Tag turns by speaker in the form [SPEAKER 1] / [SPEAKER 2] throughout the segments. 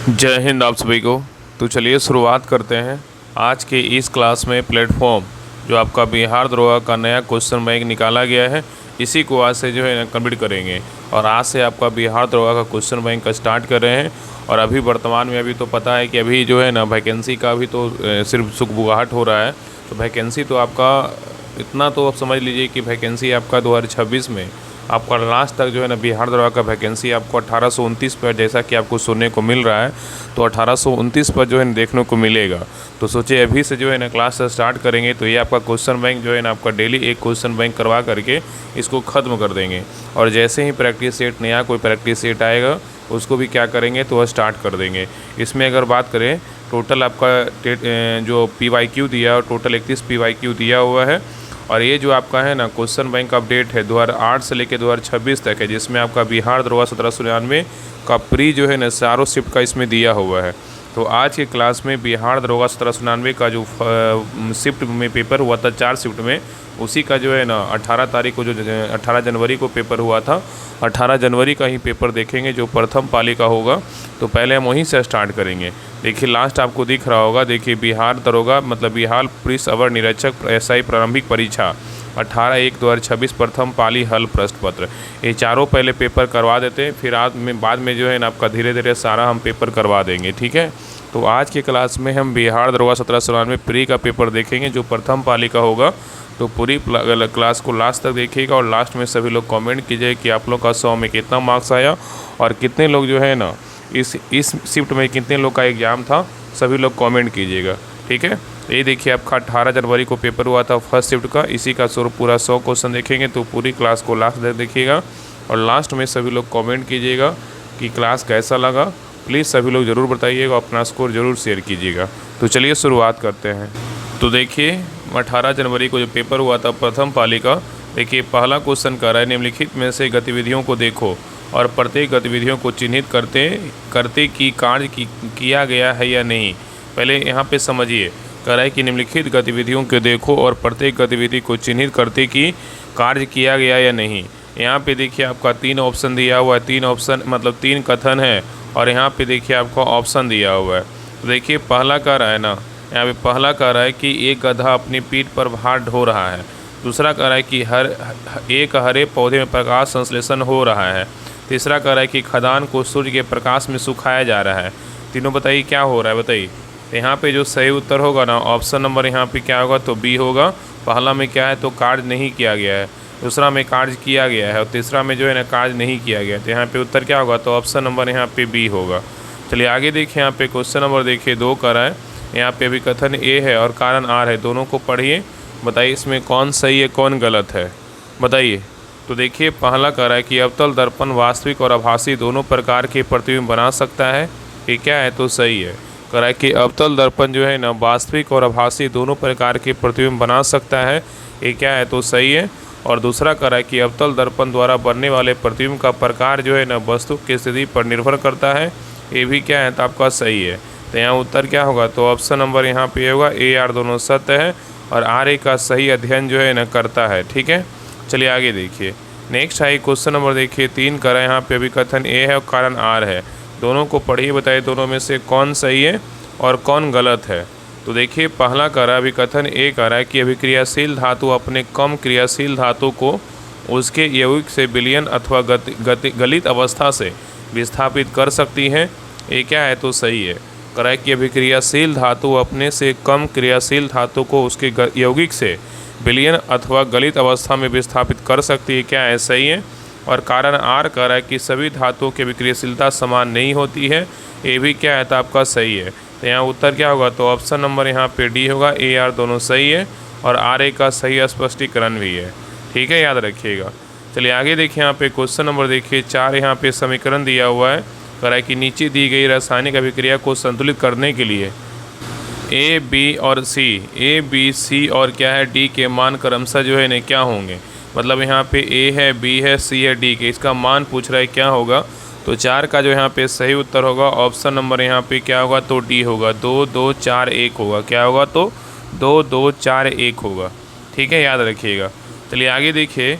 [SPEAKER 1] जय हिंद आप सभी को। तो चलिए शुरुआत करते हैं आज के इस क्लास में। प्लेटफॉर्म जो आपका बिहार दरोगा का नया क्वेश्चन बैंक निकाला गया है, इसी को आज से जो है ना कंप्लीट करेंगे। और आज से आपका बिहार दरोगा का क्वेश्चन बैंक का स्टार्ट कर रहे हैं। और अभी वर्तमान में अभी तो पता है कि अभी जो है ना वैकेंसी का भी तो सिर्फ सुखबुगाहट हो रहा है। तो वैकेंसी तो आपका इतना तो आप समझ लीजिए कि वैकेंसी आपका 2026 में आपका लास्ट तक जो है ना बिहार दरोगा का वैकेंसी आपको 1829 पर, जैसा कि आपको सुनने को मिल रहा है, तो 1829 पर जो है ना देखने को मिलेगा। तो सोचिए अभी से जो है ना क्लास स्टार्ट करेंगे तो ये आपका क्वेश्चन बैंक जो है ना आपका डेली एक क्वेश्चन बैंक करवा करके इसको ख़त्म कर देंगे। और जैसे ही प्रैक्टिस सेट नया कोई प्रैक्टिस सेट आएगा उसको भी क्या करेंगे तो वह स्टार्ट कर देंगे। इसमें अगर बात करें टोटल आपका जो PYQ दिया और टोटल 31 PYQ दिया हुआ है। और ये जो आपका है ना क्वेश्चन बैंक अपडेट है 2008 से लेकर 2026 तक है, जिसमें आपका बिहार दरोगा 1799 का प्री जो है ना चारों शिफ्ट का इसमें दिया हुआ है। तो आज के क्लास में बिहार दरोगा 1799 का जो शिफ्ट में पेपर हुआ था 4 शिफ्ट में, उसी का जो है ना 18 तारीख को जो 18 जनवरी को पेपर हुआ था, 18 जनवरी का ही पेपर देखेंगे जो प्रथम पाली का होगा। तो पहले हम वहीं से स्टार्ट करेंगे। देखिए लास्ट आपको दिख रहा होगा, देखिए बिहार दरोगा मतलब बिहार पुलिस अवर निरीक्षक SI प्रारंभिक परीक्षा 18/1/2026 प्रथम पाली हल प्रश्न पत्र। ये चारों पहले पेपर करवा देते हैं, फिर बाद में जो है ना आपका धीरे धीरे सारा हम पेपर करवा देंगे, ठीक है। तो आज के क्लास में हम बिहार दरोगा 1799 प्री का पेपर देखेंगे जो प्रथम पाली का होगा। तो पूरी क्लास को लास्ट तक देखिएगा और लास्ट में सभी लोग कमेंट कीजिए कि आप लोग का 100 में कितना मार्क्स आया और कितने लोग जो है ना इस शिफ्ट में कितने लोग का एग्ज़ाम था, सभी लोग कमेंट कीजिएगा, ठीक है। तो ये देखिए आपका 18 जनवरी को पेपर हुआ था फर्स्ट शिफ्ट का, इसी का पूरा 100 क्वेश्चन देखेंगे। तो पूरी क्लास को लास्ट तक देखिएगा और लास्ट में सभी लोग कमेंट कीजिएगा कि क्लास कैसा लगा। प्लीज़ सभी लोग ज़रूर बताइएगा, अपना स्कोर ज़रूर शेयर कीजिएगा। तो चलिए शुरुआत करते हैं। तो देखिए 18 जनवरी को जो पेपर हुआ था प्रथम पाली का, देखिए पहला क्वेश्चन कर रहा है निम्नलिखित में से गतिविधियों को देखो और प्रत्येक गतिविधियों को चिन्हित करते कि कार्य किया गया है या नहीं। पहले यहाँ पे समझिए, कह रहा है कि निम्नलिखित गतिविधियों को देखो और प्रत्येक गतिविधि को चिन्हित करते कि कार्य किया गया या नहीं। यहाँ पे देखिए आपका 3 ऑप्शन दिया हुआ है, 3 ऑप्शन मतलब 3 कथन है और यहाँ पे देखिए आपको ऑप्शन दिया हुआ है। तो देखिए पहला कह रहा है ना, यहाँ पे पहला कह रहा है कि एक गधा अपनी पीठ पर भार ढो रहा है। दूसरा कह रहा है कि एक हरे पौधे में प्रकाश संश्लेषण हो रहा है। तीसरा कह रहा है कि खदान को सूर्य के प्रकाश में सुखाया जा रहा है। तीनों बताइए क्या हो रहा है, बताइए। तो यहाँ पे जो सही उत्तर होगा ना ऑप्शन नंबर यहाँ पे क्या होगा तो बी होगा। पहला में क्या है तो कार्य नहीं किया गया है, दूसरा में कार्य किया गया है और तीसरा में जो है ना कार्य नहीं किया गया। तो यहाँ पे उत्तर क्या होगा तो ऑप्शन नंबर यहाँ पे बी होगा। चलिए आगे देखिए, यहाँ पे क्वेश्चन नंबर देखिए 2 कर रहा है। यहाँ पे अभी कथन ए है और कारण आर है, दोनों को पढ़िए, बताइए इसमें कौन सही है कौन गलत है, बताइए। तो देखिए पहला कह रहा है कि अवतल दर्पण वास्तविक और आभासी दोनों प्रकार के प्रतिबिंब बना सकता है, ये क्या है तो सही है। कह रहा है कि अवतल दर्पण जो है ना वास्तविक और आभासी दोनों प्रकार के प्रतिबिंब बना सकता है, ये क्या है तो सही है। और दूसरा कह रहा है कि अवतल दर्पण द्वारा बनने वाले प्रतिबिंब का प्रकार जो है ना वस्तु की स्थिति पर निर्भर करता है, ये भी क्या है तो आपका सही है। तो यहाँ उत्तर क्या होगा तो ऑप्शन नंबर यहाँ पे होगा ए आर दोनों सत्य है और आर ए का सही अध्ययन जो है ना करता है, ठीक है। चलिए आगे देखिए, नेक्स्ट है क्वेश्चन नंबर देखिए 3 कर रहा है। यहाँ पे अभी कथन ए है और कारण आर है, दोनों को पढ़िए, बताइए दोनों में से कौन सही है और कौन गलत है। तो देखिए पहला कर रहा है अभी कथन ए कर रहा है कि अभिक्रियाशील धातु अपने कम क्रियाशील धातु को उसके यौगिक से विलयन अथवा गलित अवस्था से विस्थापित कर सकती है, ये क्या है तो सही है। कह रहा है कि अभिक्रियाशील धातु अपने से कम क्रियाशील धातु को उसके यौगिक से विलयन अथवा गलित अवस्था में विस्थापित कर सकती है, क्या है सही है। और कारण आर कह रहा है कि सभी धातुओं की अभिक्रियाशीलता समान नहीं होती है, ये भी क्या है तो आपका सही है। तो यहाँ उत्तर क्या होगा तो ऑप्शन नंबर यहाँ पे डी होगा, ए आर दोनों सही है और आर ए का सही स्पष्टीकरण भी है, ठीक है, याद रखिएगा। चलिए आगे देखिए, यहाँ पे क्वेश्चन नंबर देखिए 4 यहाँ पे समीकरण दिया हुआ है। कह रहा है कि नीचे दी गई रासायनिक अभिक्रिया को संतुलित करने के लिए ए बी सी और क्या है डी के मान क्रमशः जो है ना क्या होंगे। मतलब यहाँ पे ए है, बी है, सी है, डी के इसका मान पूछ रहा है क्या होगा। तो 4 का जो यहाँ पे सही उत्तर होगा ऑप्शन नंबर यहाँ पे क्या होगा तो डी होगा, 2 2 4 1 होगा, क्या होगा तो 2 2 4 1 होगा, ठीक है, याद रखिएगा। चलिए आगे देखिए,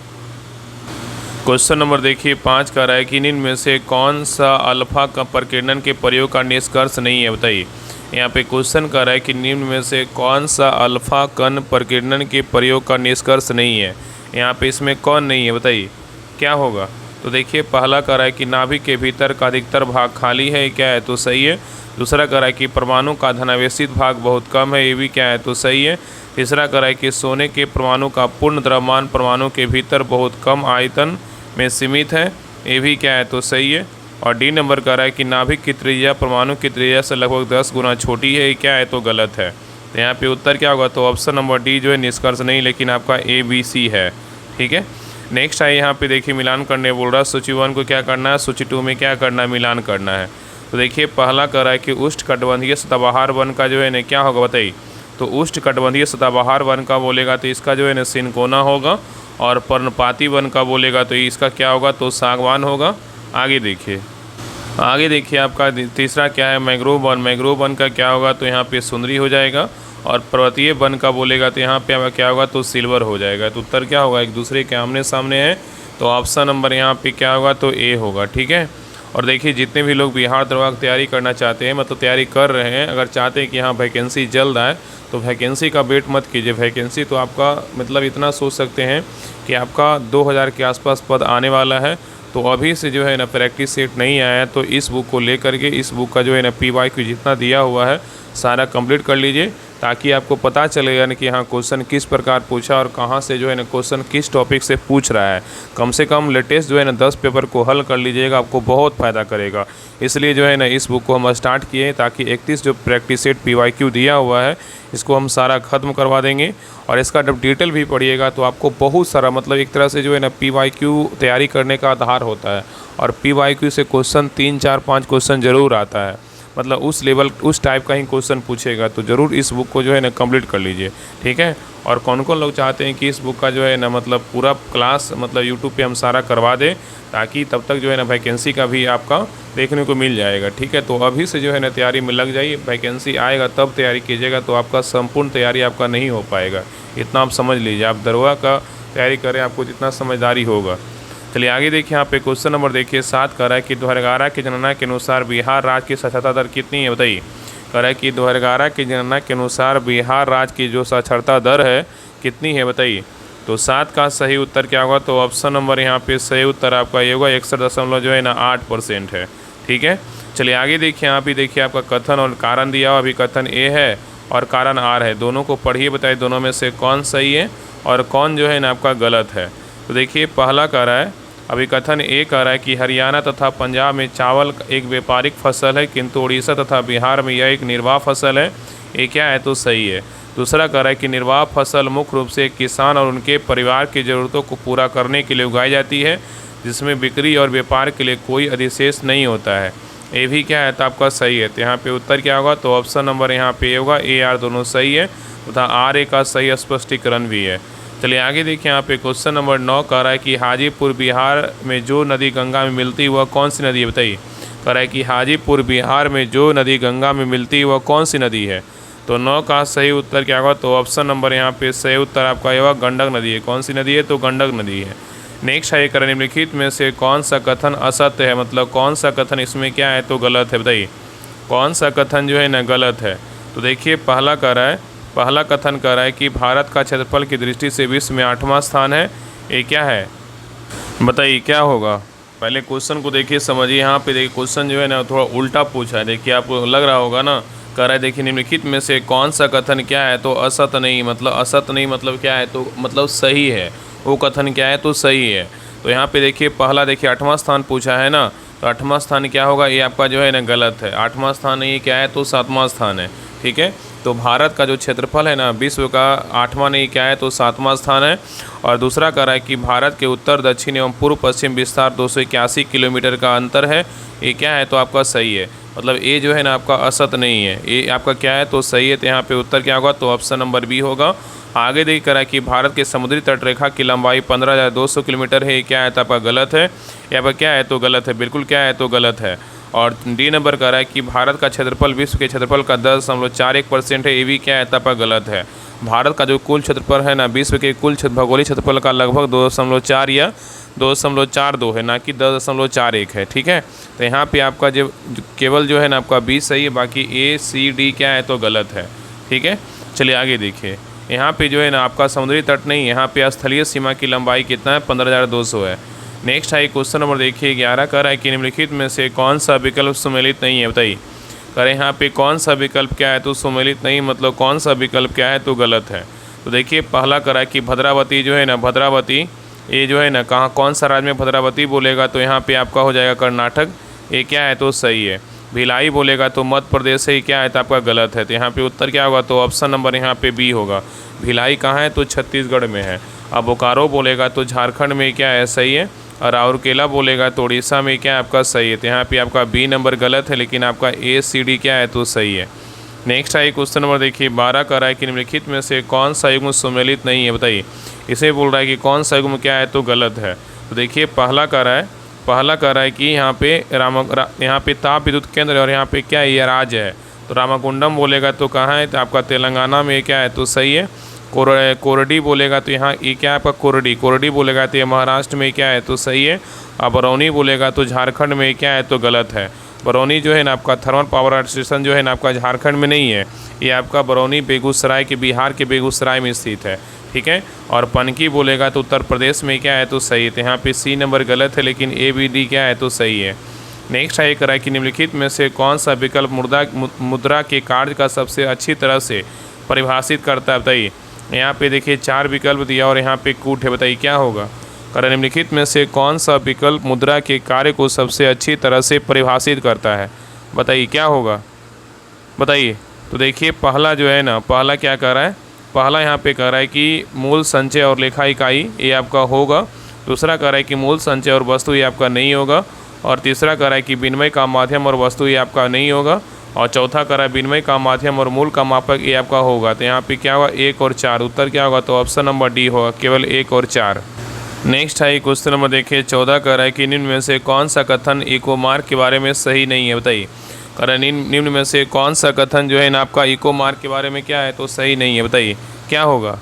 [SPEAKER 1] क्वेश्चन नंबर देखिए 5 का रहा है कि इनमें से कौन सा अल्फा का प्रकीर्णन के प्रयोग का निष्कर्ष नहीं है, बताइए। यहाँ पे क्वेश्चन कर रहा है कि निम्न में से कौन सा अल्फा कण प्रकीर्णन के प्रयोग का निष्कर्ष नहीं है। यहाँ पे इसमें कौन नहीं है, बताइए क्या होगा। तो देखिए पहला कह रहा है कि नाभिक के भीतर का अधिकतर भाग खाली है, क्या है तो सही है। दूसरा कह रहा है कि परमाणु का धनावेशित भाग बहुत कम है, ये भी क्या है तो सही है। तीसरा कह रहा है कि सोने के परमाणु का पूर्ण द्रव्यमान परमाणु के भीतर बहुत कम आयतन में सीमित है, ये भी क्या है तो सही है। और डी नंबर कह रहा है कि नाभिक की त्रिज्या परमाणु की त्रिज्या से लगभग 10 गुना छोटी है, ये क्या है तो गलत है। तो यहाँ पे उत्तर क्या होगा, तो ऑप्शन नंबर डी जो है निष्कर्ष नहीं, लेकिन आपका ए बी सी है, ठीक है। नेक्स्ट है यहाँ पे देखिए मिलान करने बोल रहा है। सूची 1 को क्या करना है, सूची 2 में क्या करना है, मिलान करना है। तो देखिए पहला कह रहा है कि उष्णकटिबंधीय सदाबहार वन का जो है ना क्या होगा, बताइए। तो उष्णकटिबंधीय सदाबहार वन का बोलेगा तो इसका जो है ना सिनकोना होगा, और पर्णपाती वन का बोलेगा तो इसका क्या होगा, तो सागवान होगा। आगे देखिए आपका तीसरा क्या है, मैंग्रोव वन। मैंग्रोव वन का क्या होगा, तो यहाँ पे सुंदरी हो जाएगा। और पर्वतीय वन का बोलेगा तो यहाँ पे क्या होगा, तो सिल्वर हो जाएगा। तो उत्तर क्या होगा, एक दूसरे के आमने सामने है, तो ऑप्शन नंबर यहाँ पे क्या होगा, तो ए होगा, ठीक है। और देखिए जितने भी लोग बिहार दरोगा की तैयारी करना चाहते हैं, मतलब तैयारी कर रहे हैं, अगर चाहते हैं कि हाँ वैकेंसी जल्द आए, तो वैकेंसी का वेट मत कीजिए। वैकेंसी तो आपका मतलब इतना सोच सकते हैं कि आपका 2000 के आसपास पद आने वाला है। तो अभी से जो है ना प्रैक्टिस सेट नहीं आया है, तो इस बुक को लेकर के इस बुक का जो है ना PYQ जितना दिया हुआ है सारा कंप्लीट कर लीजिए, ताकि आपको पता चलेगा ना कि हाँ क्वेश्चन किस प्रकार पूछा और कहाँ से जो है ना क्वेश्चन किस टॉपिक से पूछ रहा है। कम से कम लेटेस्ट जो है ना 10 पेपर को हल कर लीजिएगा, आपको बहुत फ़ायदा करेगा। इसलिए जो है ना इस बुक को हम स्टार्ट किए, ताकि 31 जो प्रैक्टिस सेट PYQ दिया हुआ है इसको हम सारा ख़त्म करवा देंगे। और इसका जब डिटेल भी पढ़िएगा तो आपको बहुत सारा मतलब एक तरह से जो है ना PYQ तैयारी करने का आधार होता है। और PYQ से क्वेश्चन 3 4 5 क्वेश्चन ज़रूर आता है, मतलब उस लेवल उस टाइप का ही क्वेश्चन पूछेगा। तो ज़रूर इस बुक को जो है ना कंप्लीट कर लीजिए, ठीक है। और कौन कौन लोग चाहते हैं कि इस बुक का जो है ना मतलब पूरा क्लास मतलब यूट्यूब पे हम सारा करवा दें, ताकि तब तक जो है ना वैकेंसी का भी आपका देखने को मिल जाएगा, ठीक है। तो अभी से जो है ना तैयारी में लग जाइए, वैकेंसी आएगा तब तैयारी कीजिएगा, तो आपका संपूर्ण तैयारी आपका नहीं हो पाएगा। इतना आप समझ लीजिए, आप दरोगा का तैयारी करें, आपको जितना समझदारी होगा। चलिए आगे देखिए, यहाँ पे क्वेश्चन नंबर देखिए 7 कह रहा है कि 2011 की जनगणना के अनुसार बिहार राज्य की साक्षरता दर कितनी है, बताइए। कह रहा है कि 2011 की जनगणना के अनुसार बिहार राज्य की जो साक्षरता दर है कितनी है, बताइए। तो 7 का सही उत्तर क्या होगा, तो ऑप्शन नंबर यहाँ पे सही उत्तर आपका ये होगा 61.8% है, ठीक है। चलिए आगे देखिए, यहाँ पे देखिए आपका कथन और कारण दिया हुआ, अभी कथन ए है और कारण आर है, दोनों को पढ़िए, बताइए दोनों में से कौन सही है और कौन जो है ना आपका गलत है। तो देखिए पहला कह रहा है, अभी कथन ए कह रहा है कि हरियाणा तथा पंजाब में चावल एक व्यापारिक फसल है, किंतु उड़ीसा तथा बिहार में यह एक निर्वाह फसल है, ये क्या है तो सही है। दूसरा कह रहा है कि निर्वाह फसल मुख्य रूप से किसान और उनके परिवार की ज़रूरतों को पूरा करने के लिए उगाई जाती है, जिसमें बिक्री और व्यापार के लिए कोई अधिशेष नहीं होता है, ये भी क्या है तो आपका सही है। तो यहाँ पे उत्तर क्या होगा, तो ऑप्शन नंबर यहाँ पे होगा ए आर दोनों सही है, तथा आर ए का सही स्पष्टीकरण भी है। चलिए आगे देखिए, यहाँ पे क्वेश्चन नंबर 9 कह रहा है कि हाजीपुर बिहार में जो नदी गंगा में मिलती है वह कौन सी नदी है, बताइए। कह रहा है कि हाजीपुर बिहार में जो नदी गंगा में मिलती है वह कौन सी नदी है। तो 9 का सही उत्तर क्या होगा, तो ऑप्शन नंबर यहाँ पे सही उत्तर आपका होगा गंडक नदी है। कौन सी नदी है, तो गंडक नदी है। नेक्स्ट है, कर निम्नलिखित में से कौन सा कथन असत्य है, मतलब कौन सा कथन इसमें क्या है तो गलत है, बताइए कौन सा कथन जो है ना गलत है। तो देखिए पहला कथन कह रहा है कि भारत का क्षेत्रफल की दृष्टि से विश्व में 8वां स्थान है, ये क्या है बताइए क्या होगा। पहले क्वेश्चन को देखिए समझिए, यहाँ पे देखिए क्वेश्चन जो है ना थोड़ा उल्टा पूछा है, देखिए आपको लग रहा होगा ना। कह रहा है देखिए निम्नलिखित में से कौन सा कथन क्या है तो असत्य नहीं, मतलब क्या है तो मतलब सही है, वो कथन क्या है तो सही है। तो यहाँ पे देखिए पहला देखिए 8वां स्थान पूछा है ना, तो 8वां स्थान क्या होगा, ये आपका जो है ना गलत है। 8वां स्थान नहीं क्या है तो 7वां स्थान है, ठीक है। तो भारत का जो क्षेत्रफल है ना विश्व का 8वां नहीं क्या है तो 7वां स्थान है। और दूसरा कह रहा है कि भारत के उत्तर दक्षिण एवं पूर्व पश्चिम विस्तार 281 किलोमीटर का अंतर है, ये क्या है तो आपका सही है। मतलब ये जो है ना आपका असत नहीं है, ये आपका क्या है तो सही है। तो यहाँ पे उत्तर क्या होगा, तो ऑप्शन नंबर बी होगा। आगे देख कर है कि भारत के समुद्री तट रेखा की लंबाई 15,200 किलोमीटर है, ये क्या है तो आपका गलत है। यहाँ पर क्या है तो गलत है, बिल्कुल क्या है तो गलत है। और डी नंबर कह रहा है कि भारत का क्षेत्रफल विश्व के क्षेत्रफल का 10.41% है, ये भी क्या है तो आपका गलत है। भारत का जो कुल क्षेत्रफल है ना विश्व के कुल भौगोलिक क्षेत्रफल का लगभग 2.4 या 2.42 है, ना कि 10.41 है। ठीक है, तो यहाँ पे आपका जो केवल जो है ना आपका बी सही है, बाकी ए सी डी क्या है तो गलत है। ठीक है, चलिए आगे देखिए। यहाँ पे जो है ना आपका समुद्री तट नहीं, यहाँ पे स्थलीय सीमा की लंबाई कितना है, 15,200 है। नेक्स्ट है क्वेश्चन नंबर देखिए 11 कर रहा है कि निम्नलिखित में से कौन सा विकल्प सुमेलित नहीं है, बताइए। करें यहाँ पे कौन सा विकल्प क्या है तो सुमेलित नहीं, मतलब कौन सा विकल्प क्या है तो गलत है। तो देखिए पहला करा कि भद्रावती जो है ना, भद्रावती ये जो है ना कहाँ कौन सा राज्य में भद्रावती बोलेगा तो यहाँ पे आपका हो जाएगा कर्नाटक, ये क्या है तो सही है। भिलाई बोलेगा तो मध्य प्रदेश से ही क्या है तो आपका गलत है। तो यहाँ पे उत्तर क्या होगा तो ऑप्शन नंबर यहाँ पे बी होगा। भिलाई कहाँ है तो छत्तीसगढ़ में है। अब बोकारो बोलेगा तो झारखंड में क्या है सही है, और राउरकेला बोलेगा तो उड़ीसा में क्या है आपका सही है। तो यहाँ पे आपका बी नंबर गलत है, लेकिन आपका ए सी डी क्या है तो सही है। नेक्स्ट है क्वेश्चन नंबर देखिए 12 का रहा है कि निम्नलिखित में से कौन सा युग्म सुमेलित नहीं है, बताइए। इसे बोल रहा है कि कौन सा युग्म क्या है तो गलत है। तो देखिए पहला का रहा है कि यहाँ पे ताप विद्युत केंद्र और यहाँ पे क्या है ये राज्य है। तो रामाकुंडम बोलेगा तो कहाँ है तो आपका तेलंगाना में क्या है तो सही है। कोरडी बोलेगा तो यहाँ ये क्या है आपका कोरडी बोलेगा तो ये महाराष्ट्र में क्या है तो सही है। और बरौनी बोलेगा तो झारखंड में क्या है तो गलत है। बरौनी जो है ना आपका थर्मल पावर स्टेशन जो है ना आपका झारखंड में नहीं है, ये आपका बरौनी बेगूसराय के बिहार के बेगूसराय में स्थित है। ठीक है, और पनकी बोलेगा तो उत्तर प्रदेश में क्या है तो सही है। तो यहाँ पे सी नंबर गलत है, लेकिन ए बी डी क्या है तो सही है। नेक्स्ट है करा कि निम्नलिखित में से कौन सा विकल्प मुद्रा के कार्य का सबसे अच्छी तरह से परिभाषित करता है, बताइए। यहाँ पे देखिए 4 विकल्प दिया और यहाँ पे कूट है, बताइए क्या होगा। कारण निम्नलिखित में से कौन सा विकल्प मुद्रा के कार्य को सबसे अच्छी तरह से परिभाषित करता है, बताइए क्या होगा, बताइए। तो देखिए पहला जो है ना, पहला क्या कर रहा है, पहला यहाँ पे कह रहा है कि मूल संचय और लेखा इकाई ये आपका होगा। दूसरा कह रहा है कि मूल संचय और वस्तु ये आपका नहीं होगा। और तीसरा कह रहा है कि विनिमय का माध्यम और वस्तु ये आपका नहीं होगा। और चौथा कह रहा है विनिमय का माध्यम और मूल का मापक ये आपका होगा। तो यहाँ पे क्या होगा 1 और 4, उत्तर क्या होगा तो ऑप्शन नंबर डी होगा, केवल 1 और 4। नेक्स्ट है क्वेश्चन नंबर देखिए 14 कह रहा है कि निम्न में से कौन सा कथन इको मार्क के बारे में सही नहीं है, बताइए। कह रहा है निम्न में से कौन सा कथन जो है ना आपका इको मार्क के बारे में क्या है तो सही नहीं है, बताइए क्या होगा।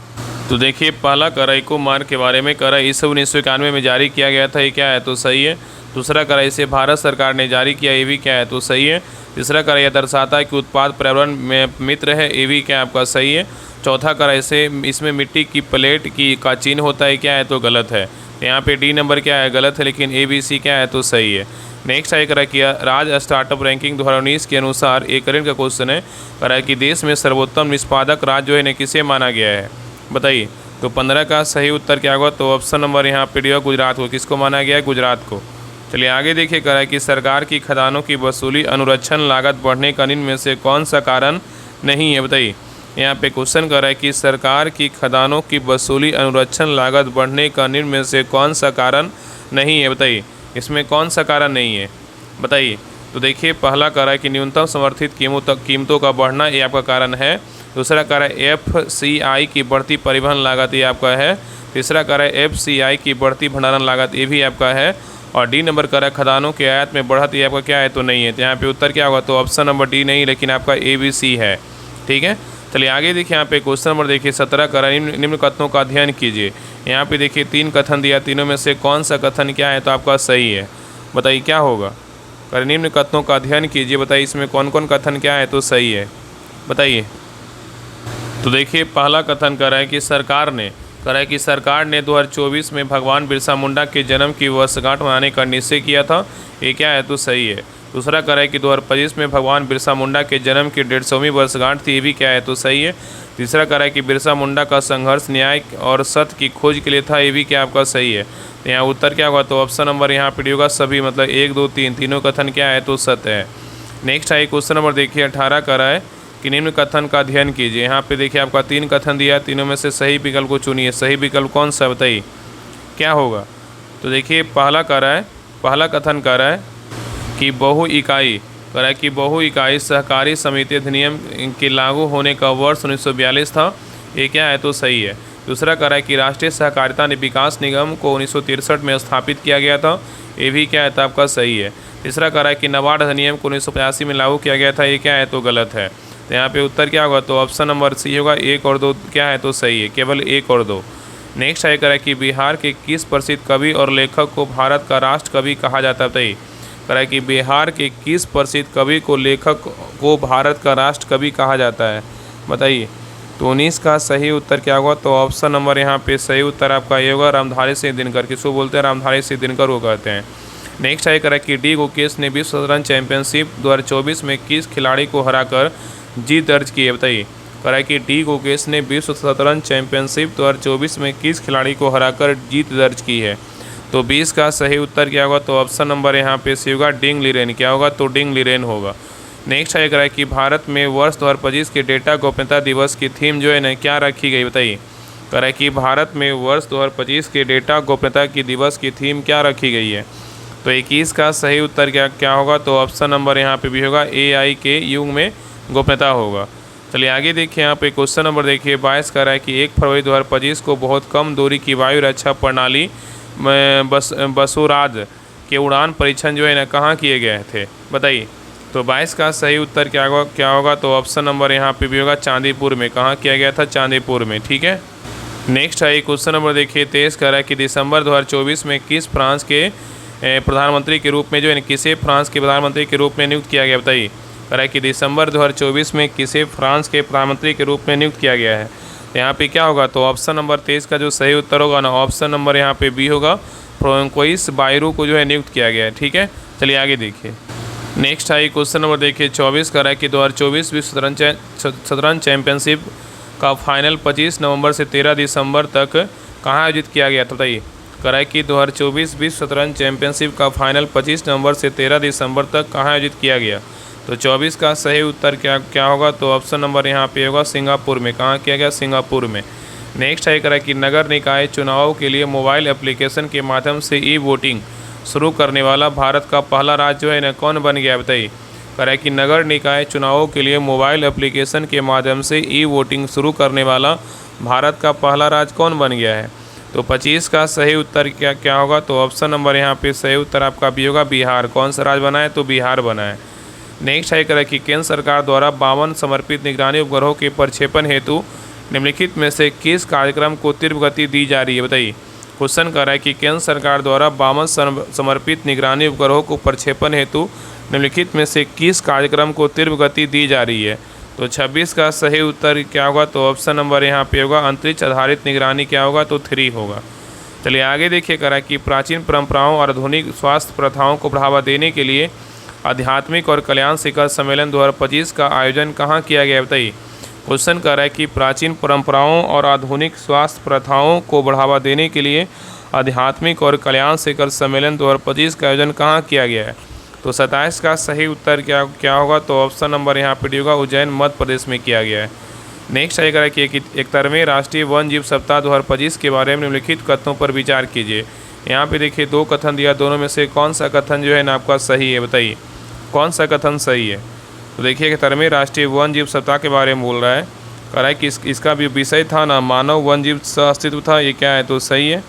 [SPEAKER 1] तो देखिए पहला कह रहा है इको मार्क के बारे में, कह रहा है इसे 1991 में जारी किया गया था, ये क्या है तो सही है। दूसरा कह रहा है इसे भारत सरकार ने जारी किया, ये भी क्या है तो सही है। तीसरा कह रहा है यह दर्शाता है कि उत्पाद पर्यावरण में मित्र है, ये भी क्या आपका सही है। चौथा कह रहा है इसमें मिट्टी की प्लेट का चिन्ह होता है, क्या है तो गलत है। यहाँ पे डी नंबर क्या है गलत है, लेकिन ए बी सी क्या है तो सही है। नेक्स्ट है कह रहा है कि राज्य स्टार्टअप रैंकिंग 2019 के अनुसार एक करंट का क्वेश्चन है, कह रहा है कि देश में सर्वोत्तम निष्पादक राज्य जो है ना किसे माना गया है, बताइए। तो 15 का सही उत्तर क्या होगा तो ऑप्शन नंबर यहाँ पे डी होगा गुजरात को। किसको माना गया है, गुजरात को। चलिए आगे देखिए कह रहा है कि सरकार की खदानों की वसूली अनुरक्षण लागत बढ़ने का निम्न में से कौन सा कारण नहीं है, बताइए। यहाँ पे क्वेश्चन कर रहा है कि सरकार की खदानों की वसूली अनुरक्षण लागत बढ़ने का निम्न में से कौन सा कारण नहीं है, बताइए। इसमें कौन सा कारण नहीं है, बताइए। तो देखिए पहला कह रहा है कि न्यूनतम समर्थित कीमतों का बढ़ना ये आपका कारण है। दूसरा कह रहा है FCI की बढ़ती परिवहन लागत ये आपका है। तीसरा कह रहा है FCI की बढ़ती भंडारण लागत ये भी आपका है। और डी नंबर कह रहा है खदानों के आयात में बढ़त ये आपका क्या है तो नहीं है। तो यहाँ पे उत्तर क्या होगा तो ऑप्शन नंबर डी नहीं, लेकिन आपका ABC है। ठीक है, चलिए आगे देखिए यहाँ पे क्वेश्चन नंबर देखिए 17 कह रहा है निम्न कथनों का अध्ययन कीजिए। यहाँ पे देखिए 3 कथन दिया, तीनों में से कौन सा कथन क्या है तो आपका सही है, बताइए क्या होगा। कह रहे निम्न कथनों का अध्ययन कीजिए, बताइए इसमें कौन कौन कथन क्या है तो सही है, बताइए। तो देखिए पहला कथन कह रहा है कि सरकार ने 2024 में भगवान बिरसा मुंडा के जन्म की वर्षगांठ मनाने का निश्चय किया था, ये क्या है तो सही है। दूसरा कह रहा है कि 2025 में भगवान बिरसा मुंडा के जन्म की 150वीं वर्षगांठ थी, ये भी क्या है तो सही है। तीसरा कह रहा है कि बिरसा मुंडा का संघर्ष न्याय और सत्य की खोज के लिए था, ये भी क्या आपका सही है। तो यहाँ उत्तर क्या होगा तो ऑप्शन नंबर यहाँ पे होगा सभी, मतलब 1 2 3 तीनों कथन क्या है तो सत्य है। नेक्स्ट है क्वेश्चन नंबर देखिए 18 कह रहा है कि निम्न कथन का अध्ययन कीजिए। यहाँ पे देखिए आपका 3 कथन दिया, तीनों में से सही विकल्प को चुनिए। सही विकल्प कौन सा, बताइए क्या होगा। तो देखिए पहला कथन कह रहा है कि बहु इकाई सहकारी समिति अधिनियम के लागू होने का वर्ष 1942 था, ये क्या है तो सही है। दूसरा कह रहा है कि राष्ट्रीय सहकारिता विकास निगम को 1963 में स्थापित किया गया था, ये भी क्या है तो आपका सही है। तीसरा कह रहा है कि नाबार्ड अधिनियम को 1985 में लागू किया गया था, ये क्या है तो गलत है। तो यहाँ पे उत्तर क्या होगा तो ऑप्शन नंबर सी होगा 1 और 2 क्या है तो सही है, केवल 1 और 2। नेक्स्ट है करा कि बिहार के किस प्रसिद्ध कवि और लेखक को भारत का राष्ट्र कवि कहा जाता है? बताइए। करा कि बिहार के किस प्रसिद्ध कवि को लेखक को भारत का राष्ट्र कवि कहा जाता है? बताइए। तो 19 का सही उत्तर क्या होगा? तो ऑप्शन नंबर यहाँ पे सही उत्तर आपका ये होगा, रामधारी सिंह दिनकर। किसको बोलते हैं? रामधारी सिंह दिनकर को कहते हैं। नेक्स्ट है करा कि डी गुकेश ने विश्व शतरंज चैंपियनशिप 2024 में किस खिलाड़ी को हराकर जीत दर्ज की है? बताइए। करा कि डी गुकेश ने विश्व शतरंज चैंपियनशिप 2024 में किस खिलाड़ी को हराकर जीत दर्ज की है? तो 20 का सही उत्तर क्या होगा? तो ऑप्शन नंबर यहाँ पे सी होगा, डिंग लीरेन। क्या होगा? तो डिंग लीरेन होगा। नेक्स्ट है करा कि भारत में वर्ष 2025 के डेटा गोपनीयता दिवस की थीम जो है ना क्या रखी गई? बताइए। करा कि भारत में वर्ष 2025 के डेटा गोपनीयता की दिवस की थीम क्या रखी गई है? तो 21 का सही उत्तर क्या होगा? तो ऑप्शन नंबर यहाँ पे भी होगा, AI के युग में गोपनीयता होगा। चलिए आगे देखिए, यहाँ पे क्वेश्चन नंबर देखिए 22 का रहा है कि 1 फरवरी 2025 को बहुत कम दूरी की वायु रक्षा प्रणाली बसुराज के उड़ान परीक्षण जो है ना कहाँ किए गए थे? बताइए। तो 22 का सही उत्तर क्या होगा? तो ऑप्शन नंबर यहाँ पे भी होगा, चांदीपुर में। कहाँ किया गया था? चांदीपुर में। ठीक है। नेक्स्ट है क्वेश्चन नंबर देखिए 23 का रहा है कि दिसंबर 2024 में किस फ्रांस के प्रधानमंत्री के रूप में जो है किसे फ्रांस के प्रधानमंत्री के रूप में नियुक्त किया गया? बताइए। कह रहा है कि दिसंबर 2024 में किसे फ्रांस के प्रधानमंत्री के रूप में नियुक्त किया गया है? तो यहाँ पे क्या होगा? तो ऑप्शन नंबर 23 का जो सही उत्तर होगा ना, ऑप्शन नंबर यहाँ पे बी होगा, फ्रांकोइस बायरू को जो है नियुक्त किया गया है। ठीक है। चलिए आगे देखिए। नेक्स्ट है क्वेश्चन नंबर देखिए 24 का रहा है कि 2024 विश्व शतरंज चैंपियनशिप का फाइनल 25 नवंबर से 13 दिसंबर तक कहाँ आयोजित किया गया? बताइए। कह रहा है कि 2024 विश्व शतरंज चैंपियनशिप का फाइनल 25 नवंबर से 13 दिसंबर तक कहाँ आयोजित किया गया? तो 24 का सही उत्तर क्या होगा? तो ऑप्शन नंबर यहाँ पे होगा, सिंगापुर में। कहाँ किया गया? सिंगापुर में। नेक्स्ट है कह रहा है कि नगर निकाय चुनावों के लिए मोबाइल एप्लीकेशन के माध्यम से ई-वोटिंग शुरू करने वाला भारत का पहला राज्य जो है ना कौन बन गया? बताइए। कह रहा है कि नगर निकाय चुनावों के लिए मोबाइल एप्लीकेशन के माध्यम से ई-वोटिंग शुरू करने वाला भारत का पहला राज्य कौन बन गया है? तो 25 का सही उत्तर क्या होगा? तो ऑप्शन नंबर यहाँ पे सही उत्तर आपका भी होगा, बिहार। कौन सा राज्य बना है? तो बिहार बना है। नेक्स्ट है कह कि केंद्र सरकार द्वारा 52 समर्पित निगरानी उपग्रहों के प्रक्षेपण हेतु निम्नलिखित में से किस कार्यक्रम को तीव्र गति दी जा रही है? बताइए। क्वेश्चन कर रहा है कि केंद्र सरकार द्वारा 52 समर्पित निगरानी उपग्रहों को प्रक्षेपण हेतु निम्नलिखित में से किस कार्यक्रम को तीव्र गति दी जा रही है? तो 26 का सही उत्तर क्या होगा? तो ऑप्शन नंबर यहाँ पे होगा, अंतरिक्ष आधारित निगरानी। क्या होगा? तो 3 होगा। चलिए आगे देखिए, करा कि प्राचीन परंपराओं और आधुनिक स्वास्थ्य प्रथाओं को बढ़ावा देने के लिए आध्यात्मिक और कल्याण शिखर सम्मेलन 2025 का आयोजन कहाँ किया गया? बताइए। क्वेश्चन कर रहा है कि प्राचीन परंपराओं और आधुनिक स्वास्थ्य प्रथाओं को बढ़ावा देने के लिए आध्यात्मिक और कल्याण शिखर सम्मेलन 2025 का आयोजन कहाँ किया गया है? तो 27 का सही उत्तर क्या होगा? तो ऑप्शन नंबर यहाँ पे होगा, उज्जैन मध्य प्रदेश में किया गया है। नेक्स्ट है कह रहा है कि 71वें राष्ट्रीय वन जीव सप्ताह 2025 के बारे में निम्नलिखित कथनों पर विचार कीजिए। यहाँ पे देखिए 2 कथन दिया, दोनों में से कौन सा कथन जो है ना आपका सही है? बताइए कौन सा कथन सही है? तो देखिए 71वें राष्ट्रीय वन जीव सप्ताह के बारे में बोल रहा है। कह रहा है कि इसका भी विषय था ना मानव वन जीव सह अस्तित्व था। ये क्या है? तो सही है।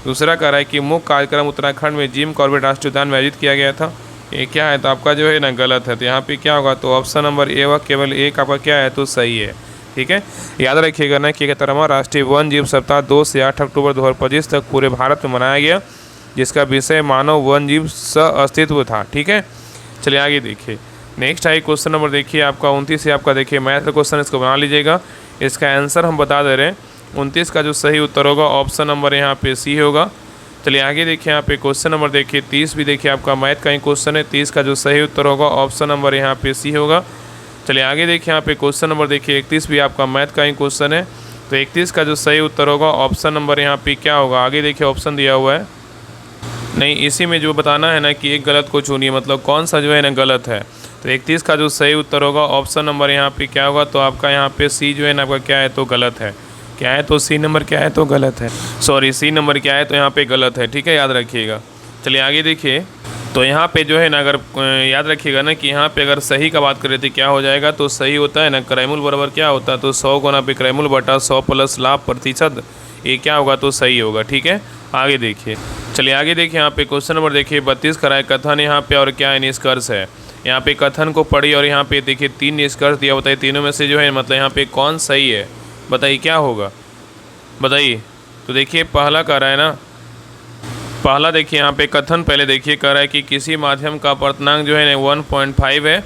[SPEAKER 1] दूसरा कह रहा है कि मुख्य कार्यक्रम उत्तराखंड में जिम कॉर्बेट राष्ट्रीय उद्यान में आयोजित किया गया था। ये क्या है? तो आपका जो है ना गलत है। तो यहाँ पे क्या होगा? तो ऑप्शन नंबर ए व केवल एक आपका क्या है? तो सही है। ठीक है। याद रखिएगा ना कि 71वां राष्ट्रीय वन जीव सप्ताह 2 से 8 अक्टूबर 2025 तक पूरे भारत में मनाया गया, जिसका विषय मानव वन जीव सह अस्तित्व था। ठीक है। चलिए आगे देखिए। नेक्स्ट है क्वेश्चन नंबर देखिए आपका 29 से आपका देखिए मैथ का क्वेश्चन, इसको बना लीजिएगा। इसका आंसर हम बता दे रहे हैं। 29 का जो सही उत्तर होगा ऑप्शन नंबर यहाँ पे सी होगा। चलिए आगे देखिए, यहाँ पे क्वेश्चन नंबर देखिए 30 भी देखिए आपका मैथ का ही क्वेश्चन है। 30 का जो सही उत्तर होगा ऑप्शन नंबर यहाँ पे सी होगा। चलिए आगे देखिए, यहाँ पे क्वेश्चन नंबर देखिए 31 भी आपका मैथ का ही क्वेश्चन है। तो 31 का जो सही उत्तर होगा ऑप्शन नंबर यहाँ पे क्या होगा? आगे देखिए ऑप्शन दिया हुआ है, नहीं इसी में जो बताना है ना कि एक गलत को चुनिए, मतलब कौन सा जो है ना गलत है। तो 31 का जो सही उत्तर होगा ऑप्शन नंबर यहाँ पे क्या होगा? तो आपका यहाँ पे सी जो है ना आपका क्या है? तो गलत है। क्या है? तो सी नंबर क्या है? तो गलत है। सॉरी, सी नंबर क्या है? तो यहाँ पे गलत है। ठीक है, याद रखिएगा। चलिए आगे देखिए, तो यहाँ पे जो है ना अगर याद रखिएगा ना कि यहाँ पे अगर सही का बात करें तो क्या हो जाएगा? तो सही होता है ना क्रैमूल बराबर क्या होता है? तो 100 गुना पे क्रैमूल बटा 100 प्लस लाभ प्रतिशत, ये क्या होगा? तो सही होगा। ठीक है, आगे देखिए। चलिए आगे देखिए, यहाँ पे क्वेश्चन नंबर देखिए 32 कराए कथन यहाँ पे और क्या है? निष्कर्ष है। यहाँ पे कथन को पढ़िए और यहाँ पे देखिए 3 निष्कर्ष दिया होता है। तीनों में से जो है मतलब यहाँ पे कौन सही है? बताइए क्या होगा? बताइए। तो देखिए पहला कह रहा है ना, पहला देखिए यहाँ पे कथन पहले देखिए कह रहा है कि किसी माध्यम का अपवर्तनांक जो है ना 1.5 है।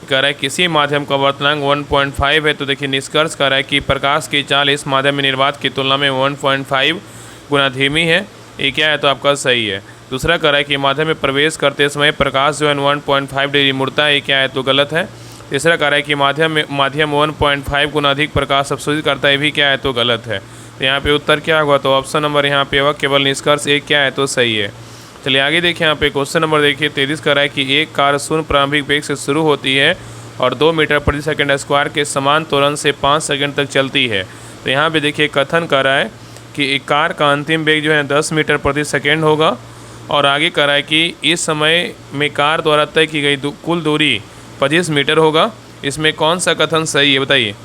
[SPEAKER 1] कह रहा है किसी माध्यम का अपवर्तनांक 1.5 है। तो देखिए निष्कर्ष कह रहा है कि प्रकाश की चाल इस माध्यम में निर्वात की तुलना में 1.5 गुना धीमी है। ये क्या है? तो आपका सही है। दूसरा कह रहा है कि माध्यम में प्रवेश करते समय प्रकाश जो है 1.5 डिग्री मुड़ता है। ये क्या है? तो गलत है। तीसरा कह रहा है कि माध्यम 1.5 गुना अधिक प्रकाश अवशोषित करता है। ये भी क्या है? तो गलत है। तो यहाँ पे उत्तर क्या होगा? तो ऑप्शन नंबर यहाँ पे होगा केवल निष्कर्ष एक क्या है? तो सही है। चलिए आगे देखिए, यहाँ पे क्वेश्चन नंबर देखिए 33 कह रहा है कि एक कार शून्य प्रारंभिक वेग से शुरू होती है और 2 मीटर प्रति सेकंड स्क्वायर के समान त्वरण से 5 सेकंड तक चलती है। तो यहाँ पे देखिए कथन कर रहा है कि एक कार का अंतिम वेग जो है 10 मीटर प्रति सेकंड होगा और आगे कह रहा है कि इस समय में कार द्वारा तय की गई कुल दूरी 25 मीटर होगा। इसमें कौन सा कथन सही है बताइए?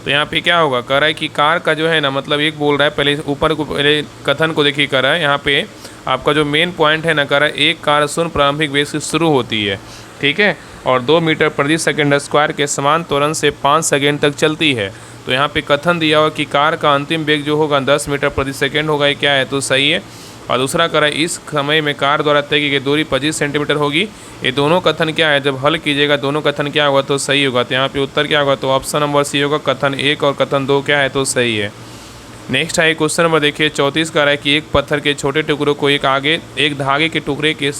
[SPEAKER 1] तो यहाँ पे क्या होगा? कह रहा है कि कार का जो है ना, मतलब एक बोल रहा है, पहले ऊपर को पहले कथन को देखिए। कर रहा है यहाँ पे आपका जो मेन पॉइंट है ना, कह रहा है एक कार शून्य प्रारंभिक वेग से शुरू होती है, ठीक है, और 2 मीटर प्रति सेकंड स्क्वायर के समान त्वरण से 5 सेकंड तक चलती है। तो यहाँ पे कथन दिया हुआ कि कार का अंतिम वेग जो होगा 10 मीटर प्रति सेकंड होगा। ये क्या है? तो सही है। और दूसरा कह रहा है इस समय में कार द्वारा तय की गई दूरी 25 सेंटीमीटर होगी। ये दोनों कथन क्या है? जब हल कीजिएगा दोनों कथन क्या होगा? तो सही होगा। तो यहाँ पे उत्तर क्या होगा? तो ऑप्शन नंबर सी होगा। कथन 1 और कथन 2 क्या है? तो सही है। नेक्स्ट है क्वेश्चन नंबर देखिए 34 कह रहा है कि एक पत्थर के छोटे टुकड़ों को एक धागे के टुकड़े के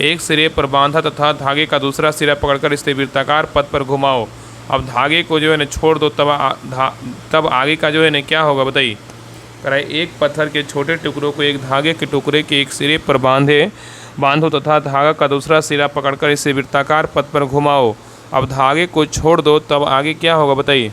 [SPEAKER 1] एक सिरे पर बांधा तथा धागे का दूसरा सिरा पकड़कर इसे वृत्ताकार पथ पर घुमाओ। अब धागे को जो है ना छोड़ दो, तब आगे का जो है ना क्या होगा बताइए? कह रहा है एक पत्थर के छोटे टुकड़ों को एक धागे के टुकड़े के एक सिरे पर बांधो तथा धागा का दूसरा सिरा पकड़कर इसे वृत्ताकार पथ पर घुमाओ। अब धागे को छोड़ दो, तब आगे क्या होगा बताइए?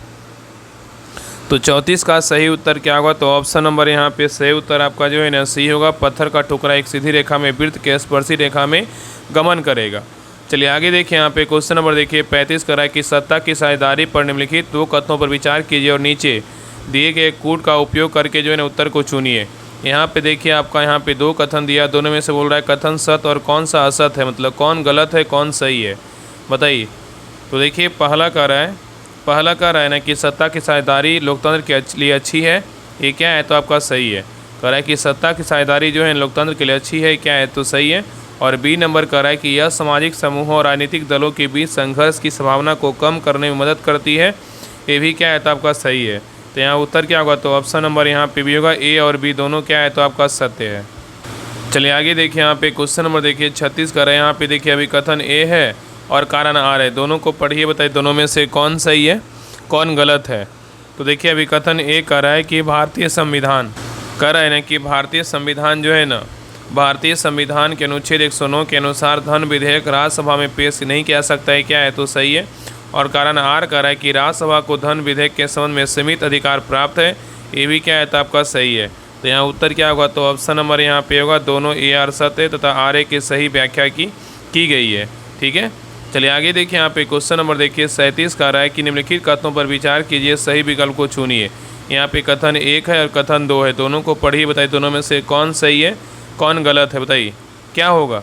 [SPEAKER 1] तो 34 का सही उत्तर क्या होगा? तो ऑप्शन नंबर यहाँ पे सही उत्तर आपका जो है ना सी होगा। पत्थर का टुकड़ा एक सीधी रेखा में वृत्त के स्पर्शी रेखा में गमन करेगा। चलिए आगे देखिए, यहाँ पे क्वेश्चन नंबर देखिए 35 कह रहा है कि सत्ता की साझेदारी पर निम्नलिखित 2 कथनों पर विचार कीजिए और नीचे दिए गए कूट का उपयोग करके जो है ना उत्तर को चुनिए। यहाँ पे देखिए आपका यहाँ पे 2 कथन दिया, दोनों में से बोल रहा है कथन सत्य और कौन सा असत्य है, मतलब कौन गलत है कौन सही है बताइए। तो देखिए पहला कह रहा है ना कि सत्ता की साझेदारी लोकतंत्र के लिए अच्छी है। ये क्या है? तो आपका सही है। कह रहा है कि सत्ता की साझेदारी जो है लोकतंत्र के लिए अच्छी है। क्या है? तो सही है। और बी नंबर कह रहा है कि यह सामाजिक समूहों और राजनीतिक दलों के बीच संघर्ष की संभावना को कम करने में मदद करती है। ये भी क्या है? तो आपका सही है। तो यहाँ उत्तर क्या होगा? तो ऑप्शन नंबर यहाँ पे भी होगा। ए और बी दोनों क्या है? तो आपका सत्य है। चलिए आगे देखिए, यहाँ पे क्वेश्चन नंबर देखिए 36 कर रहे हैं। यहाँ पे देखिए अभी कथन ए है और कारण आर है, दोनों को पढ़िए, बताइए दोनों में से कौन सही है कौन गलत है। तो देखिए अभी कथन ए कह रहा है कि भारतीय संविधान कह रहा है ना कि भारतीय संविधान जो है ना, भारतीय संविधान के अनुच्छेद 109 के अनुसार धन विधेयक राज्यसभा में पेश नहीं किया सकता है। क्या है? तो सही है। और कारण आर कह रहा है कि राज्यसभा को धन विधेयक के संबंध में सीमित अधिकार प्राप्त है। ये भी क्या है? तो आपका सही है। तो यहाँ उत्तर क्या होगा? तो ऑप्शन नंबर यहाँ पे होगा। दोनों ए आर सत्य तथा आर ए की सही व्याख्या की गई है, ठीक है। चलिए आगे देखिए, यहाँ पे क्वेश्चन नंबर देखिए 37 कह रहा है कि निम्नलिखित कथनों पर विचार कीजिए, सही विकल्प को चुनिए। यहाँ पे कथन 1 है और कथन 2 है, दोनों को पढ़िए, बताइए दोनों में से कौन सही है कौन गलत है। बताइए क्या होगा?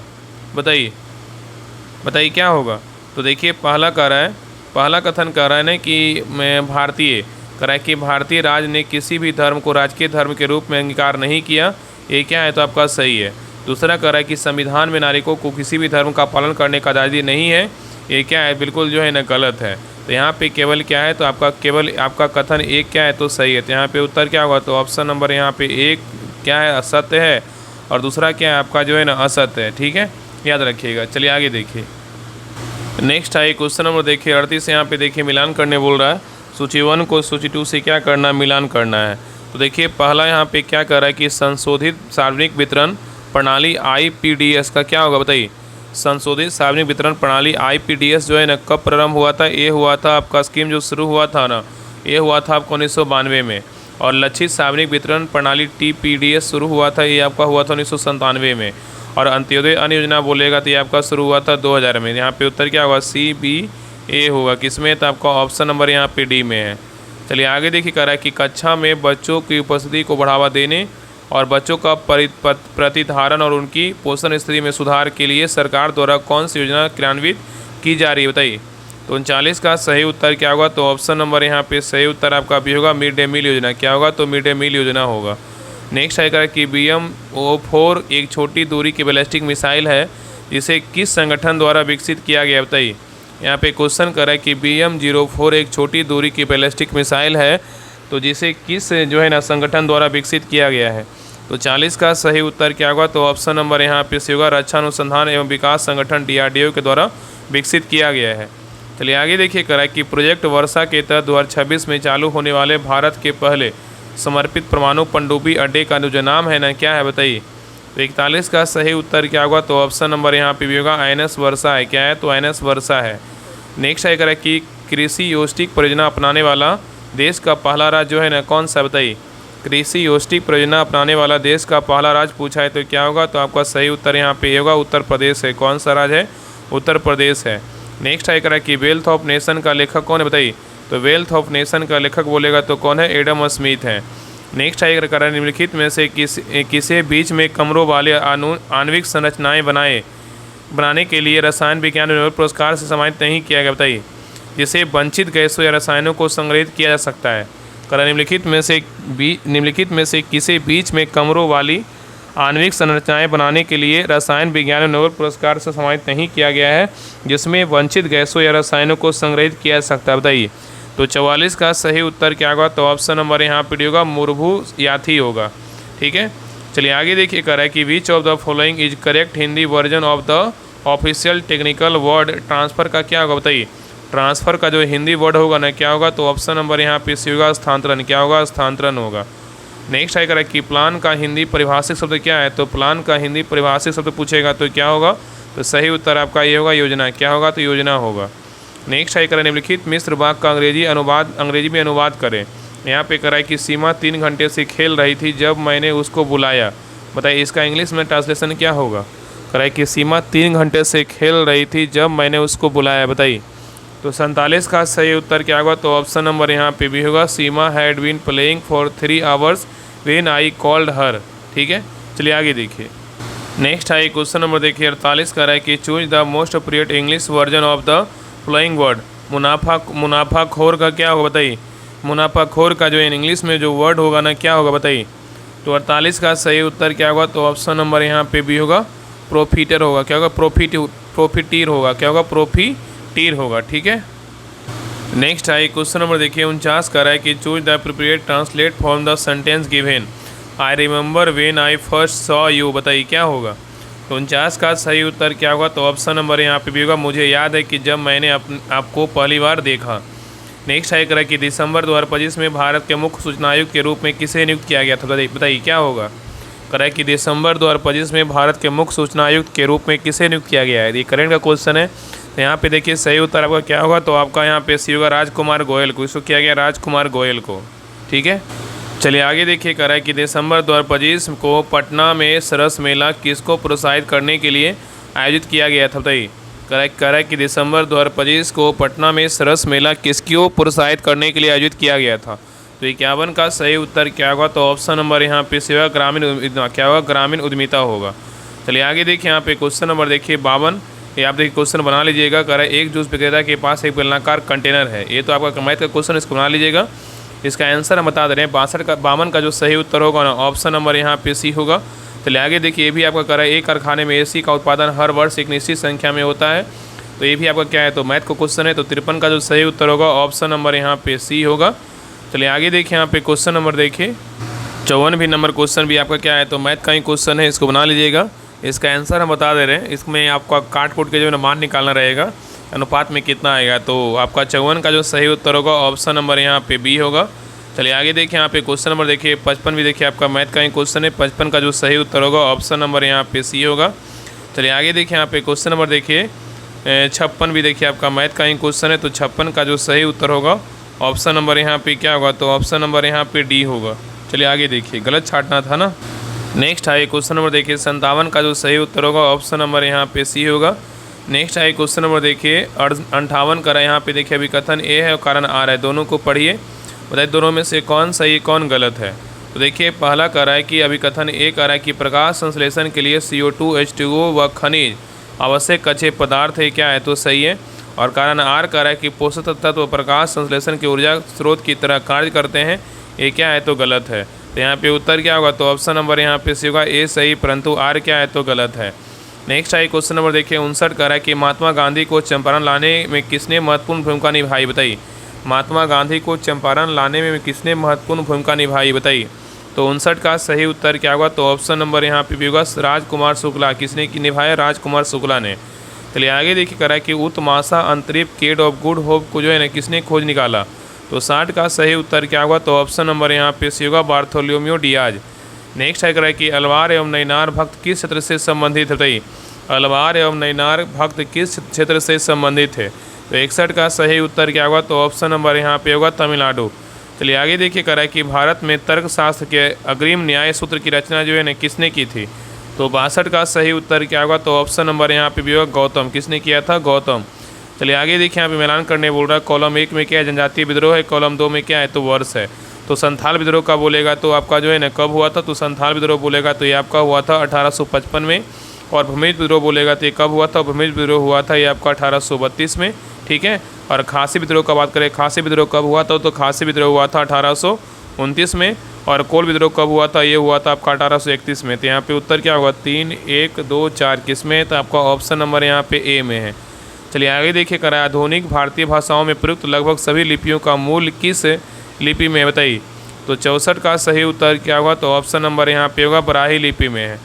[SPEAKER 1] बताइए क्या होगा? तो देखिए पहला कथन कह रहा है ना कि भारतीय कह रहा है कि भारतीय राज ने किसी भी धर्म को राजकीय धर्म के रूप में अंगीकार नहीं किया। ये क्या है? तो आपका सही है। दूसरा कह रहा है कि संविधान में नागरिकों को किसी भी धर्म का पालन करने का आज़ादी नहीं है। ये क्या है? बिल्कुल जो है ना गलत है। तो यहाँ पे केवल क्या है? तो आपका कथन 1 क्या है? तो सही है। तो यहाँ पे उत्तर क्या होगा? तो ऑप्शन नंबर यहाँ पे 1 क्या है? असत्य है और दूसरा क्या है? आपका जो है ना असत्य है, ठीक है, याद रखिएगा। चलिए आगे देखिए, नेक्स्ट है क्वेश्चन नंबर देखिए 38 यहाँ पे देखिए मिलान करने बोल रहा है। सूची 1 को सूची 2 से क्या करना? मिलान करना है। तो देखिए पहला यहाँ पे क्या कर रहा है कि संशोधित सार्वजनिक वितरण प्रणाली IPDS का क्या होगा? बताइए संशोधित सार्वजनिक वितरण प्रणाली IPDS जो है ना कब प्रारंभ हुआ था? ये हुआ था आपका स्कीम जो शुरू हुआ था ना, ये हुआ था आपको 1992 में। और लक्षित सार्वजनिक वितरण प्रणाली TPDS शुरू हुआ था, ये आपका हुआ था 1997 में। और अंत्योदय अन्न योजना बोलेगा तो ये आपका शुरू हुआ था 2000 में। यहाँ पे उत्तर क्या होगा? CBA होगा। किसमें? तो आपका ऑप्शन नंबर यहाँ पे डी में है। चलिए आगे देखिए, कह रहा है कि कक्षा में बच्चों की उपस्थिति को बढ़ावा देने और बच्चों का प्रतिधारण और उनकी पोषण स्थिति में सुधार के लिए सरकार द्वारा कौन सी योजना क्रियान्वित की जा रही है? बताइए। तो 39 का सही उत्तर क्या होगा? तो ऑप्शन नंबर यहाँ पे सही उत्तर आपका भी होगा मिड डे मील योजना। क्या होगा? तो मिड डे मील योजना होगा। नेक्स्ट आएगा कि BMO-4 एक छोटी दूरी की बैलिस्टिक मिसाइल है जिसे किस संगठन द्वारा विकसित किया गया, बताइए। यहाँ पे क्वेश्चन कर रहा है कि BM-04 एक छोटी दूरी की बैलिस्टिक मिसाइल है तो जिसे किस जो है ना संगठन द्वारा विकसित किया गया है। तो 40 का सही उत्तर क्या होगा, तो ऑप्शन नंबर यहाँ पे सी होगा, रक्षा अनुसंधान एवं विकास संगठन DRDO के द्वारा विकसित किया गया है। चलिए आगे देखिए करा कि प्रोजेक्ट वर्षा के तहत 2026 में चालू होने वाले भारत के पहले समर्पित परमाणु पनडुब्बी अड्डे का जो नाम है ना क्या है, बताइए। तो 41 का सही उत्तर क्या होगा, तो ऑप्शन नंबर यहाँ पे भी होगा INS वर्षा है। क्या है, तो INS वर्षा है। नेक्स्ट है करा कि कृषि यौष्टिक परियोजना अपनाने वाला देश का पहला राज्य जो है ना कौन सा, बताइए। कृषि यौष्टिक परियोजना अपनाने वाला देश का पहला राज्य पूछा है तो क्या होगा, तो आपका सही उत्तर यहाँ पे होगा उत्तर प्रदेश है। कौन सा राज्य है, उत्तर प्रदेश है। नेक्स्ट है करा कि वेल्थ ऑफ नेशन का लेखक कौन है, बताइए। तो वेल्थ ऑफ नेशन का लेखक बोलेगा तो कौन है, एडम स्मिथ है। नेक्स्ट है करा निम्नलिखित में से किसे बीच में कमरों वाले आणविक संरचनाएं बनाने के लिए रसायन विज्ञान नोबेल पुरस्कार से सम्मानित नहीं किया गया, बताइए। जिसे वंचित गैसों या रसायनों को संग्रहित किया जा सकता है। करा निम्नलिखित में से किसे बीच में कमरों वाली आणविक संरचनाएं बनाने के लिए रसायन विज्ञान नोबेल पुरस्कार से सम्मानित नहीं किया गया है जिसमें वंचित गैसों या रसायनों को संग्रहित किया जा सकता है, बताइए। तो 44 का सही उत्तर क्या होगा, तो ऑप्शन नंबर यहाँ पे होगा मुरभू याथी होगा। ठीक है, चलिए आगे देखिए कर रहा है कि which of the following is correct Hindi version of the official technical word transfer का क्या होगा, बताइए। ट्रांसफ़र का जो हिंदी वर्ड होगा ना क्या होगा, तो ऑप्शन नंबर यहाँ पे सी होगा स्थानांतरण। क्या होगा, स्थानांतरण होगा। नेक्स्ट है करें कि प्लान का हिंदी परिभाषिक शब्द क्या है, तो प्लान का हिंदी परिभाषिक शब्द पूछेगा तो क्या होगा, तो सही उत्तर आपका ये होगा योजना। क्या होगा, तो योजना होगा। नेक्स्ट है करें निम्नलिखित मिस्र वाक्य का अंग्रेजी में अनुवाद करें। यहाँ पे कराए कि सीमा 3 घंटे से खेल रही थी जब मैंने उसको बुलाया, बताइए इसका इंग्लिश में ट्रांसलेशन क्या होगा। कराए कि सीमा 3 घंटे से खेल रही थी जब मैंने उसको बुलाया, बताइए। तो 47 का सही उत्तर क्या होगा, तो ऑप्शन नंबर यहाँ पे भी होगा Seema had been playing for 3 hours when I called her. ठीक है, चलिए आगे देखिए। नेक्स्ट है क्वेश्चन नंबर देखिए 48 का है कि choose the most appropriate English version of the following word. मुनाफाखोर का क्या होगा, बताइए। मुनाफाखोर का जो इंग्लिश में जो वर्ड होगा ना क्या होगा, बताइए। तो 48 का सही उत्तर क्या होगा, तो ऑप्शन नंबर यहाँ पे भी होगा प्रोफिटर होगा। क्या होगा, प्रोफिटीर होगा। क्या होगा, प्रोफिटीर होगा। ठीक है, नेक्स्ट है क्वेश्चन नंबर देखिए 49 का है कि choose the appropriate translate from the sentence given I remember when I first saw you, बताइए क्या होगा। तो 49 का सही उत्तर क्या होगा, तो ऑप्शन नंबर यहाँ पे भी होगा मुझे याद है कि जब मैंने आपको पहली बार देखा। नेक्स्ट है करा कि दिसंबर 2025 में भारत के मुख्य सूचना आयुक्त के रूप में किसे नियुक्त किया गया था, बताइए क्या होगा। करा कि दिसंबर 2025 में भारत के मुख्य सूचना आयुक्त के रूप में किसे नियुक्त किया गया है, ये करंट का क्वेश्चन है। तो यहाँ पे देखिए सही उत्तर आपका क्या होगा, तो आपका यहाँ पे सी होगा राजकुमार गोयल को। इसको किया गया राजकुमार गोयल को। ठीक है, चलिए आगे देखिए कह रहा है कि दिसंबर 2025 को पटना में सरस मेला किसको प्रोत्साहित करने के लिए आयोजित किया गया था, बताइए। कह रहा है कि दिसंबर 2025 को पटना में सरस मेला किसको प्रोत्साहित करने के लिए आयोजित किया गया था। तो 51 का सही उत्तर क्या होगा, तो ऑप्शन नंबर यहाँ पे सेवा क्या होगा, ग्रामीण उद्यमिता होगा। चलिए आगे देखिए यहाँ पे क्वेश्चन नंबर देखिए 52। ये आप देखिए क्वेश्चन बना लीजिएगा। कह रहा है एक जूस विक्रेता के पास एक बेलनाकार कंटेनर है। ये तो आपका मैथ का क्वेश्चन, इसको बना लीजिएगा। इसका आंसर हम बता दे रहे हैं 52 का जो सही उत्तर होगा ना ऑप्शन नंबर यहाँ पे सी होगा। चलिए आगे देखिए ये भी आपका कह रहा है एक कारखाने में AC का उत्पादन हर वर्ष एक निश्चित संख्या में होता है। तो ये भी आपका क्या है, तो मैथ का क्वेश्चन है। तो 53 का जो सही उत्तर होगा ऑप्शन नंबर यहाँ पे सी होगा। चलिए आगे देखिए यहाँ पे क्वेश्चन नंबर देखिए 54 नंबर क्वेश्चन भी आपका क्या है, तो मैथ का ही क्वेश्चन है। इसको बना लीजिएगा। इसका आंसर हम बता दे रहे हैं। इसमें आपका काट कूट के जो है मान निकालना रहेगा, अनुपात में कितना आएगा। तो आपका 54 का जो सही उत्तर होगा ऑप्शन नंबर यहाँ पे बी होगा। चलिए आगे देखिए यहाँ पे क्वेश्चन नंबर देखिए 55 भी देखिए आपका मैथ का ही क्वेश्चन है। 55 का जो सही उत्तर होगा ऑप्शन नंबर यहाँ पे सी होगा। चलिए आगे देखिए यहाँ पे क्वेश्चन नंबर देखिए 56 भी देखिए आपका मैथ का ही क्वेश्चन है। तो 56 का जो सही उत्तर होगा ऑप्शन नंबर यहाँ पे क्या होगा, तो ऑप्शन नंबर यहाँ पे डी होगा। चलिए आगे देखिए, गलत छाटना था ना। नेक्स्ट है क्वेश्चन नंबर देखिए 57 का जो सही उत्तर होगा ऑप्शन नंबर यहाँ पे सी होगा। नेक्स्ट है क्वेश्चन नंबर देखिए 58 का यहाँ पे देखिए अभी कथन ए है और कारण आर है, दोनों को पढ़िए, बताइए दोनों में से कौन सही कौन गलत है। तो देखिए पहला कह रहा है कि अभी कथन ए कह रहा है कि प्रकाश संश्लेषण के लिए CO2 H2O व खनिज आवश्यक कच्चे पदार्थ है, क्या है, तो सही है। और कारण आर कह रहा है कि पोषक तत्व प्रकाश संश्लेषण के ऊर्जा स्रोत की तरह कार्य करते हैं, ये क्या है, तो गलत है। तो यहाँ पे उत्तर क्या होगा, तो ऑप्शन नंबर यहाँ पे सी होगा ए सही, परंतु आर क्या है तो गलत है। नेक्स्ट आई क्वेश्चन नंबर देखिए 59 का है कि महात्मा गांधी को चंपारण लाने में किसने महत्वपूर्ण भूमिका निभाई, बताइए। महात्मा गांधी को चंपारण लाने में किसने महत्वपूर्ण भूमिका निभाई, बताइए। तो 59 का सही उत्तर क्या होगा, तो ऑप्शन नंबर यहाँ पे भी होगा राजकुमार शुक्ला। किसने की निभाया, राजकुमार शुक्ला ने। चलिए आगे देखिए करा कि उत्तमाशा अंतरिप केड ऑफ गुड होप को जो है ना किसने खोज निकाला। तो 60 का सही उत्तर क्या होगा, तो ऑप्शन नंबर यहाँ पे सी होगा बार्थोलोम्यू डियाज। नेक्स्ट है करा कि अलवार एवं नैनार भक्त किस क्षेत्र से संबंधित है, बताइए। अलवार एवं नैनार भक्त किस क्षेत्र से संबंधित है। तो 61 का सही उत्तर क्या होगा, तो ऑप्शन नंबर यहाँ पे होगा तमिलनाडु। चलिए आगे देखिए करा कि भारत में तर्कशास्त्र के अग्रिम न्याय सूत्र की रचना जो है ना किसने की थी। तो 62 का सही उत्तर क्या होगा, तो ऑप्शन नंबर यहाँ पे भी होगा गौतम। किसने किया था, गौतम। चलिए आगे देखिए यहाँ पे मिलान करने बोल रहा है। कॉलम 1 में क्या है, जनजातीय विद्रोह है। कॉलम 2 में क्या है, तो वर्ष है। तो संथाल विद्रोह का बोलेगा तो आपका जो है ना कब हुआ था, तो संथाल विद्रोह बोलेगा तो ये आपका हुआ था 1855 में। और भूमिज विद्रोह बोलेगा तो ये कब हुआ था, भूमिज विद्रोह हुआ था ये आपका 1832 में, ठीक है। और खासी विद्रोह का बात करें, खासी विद्रोह कब हुआ था, तो खासी विद्रोह हुआ था 1829 में। और कोल विद्रोह कब हुआ था, ये हुआ था आपका 1831 में। तो यहाँ पे उत्तर क्या होगा, 3, 1, 2, 4 किस में, तो आपका ऑप्शन नंबर यहाँ पे ए में है। चलिए आगे देखिए करा आधुनिक भारतीय भाषाओं में प्रयुक्त लगभग सभी लिपियों का मूल किस लिपि में, बताइए। तो 64 का सही उत्तर क्या होगा, तो ऑप्शन नंबर यहाँ पे होगा बराही लिपि में है।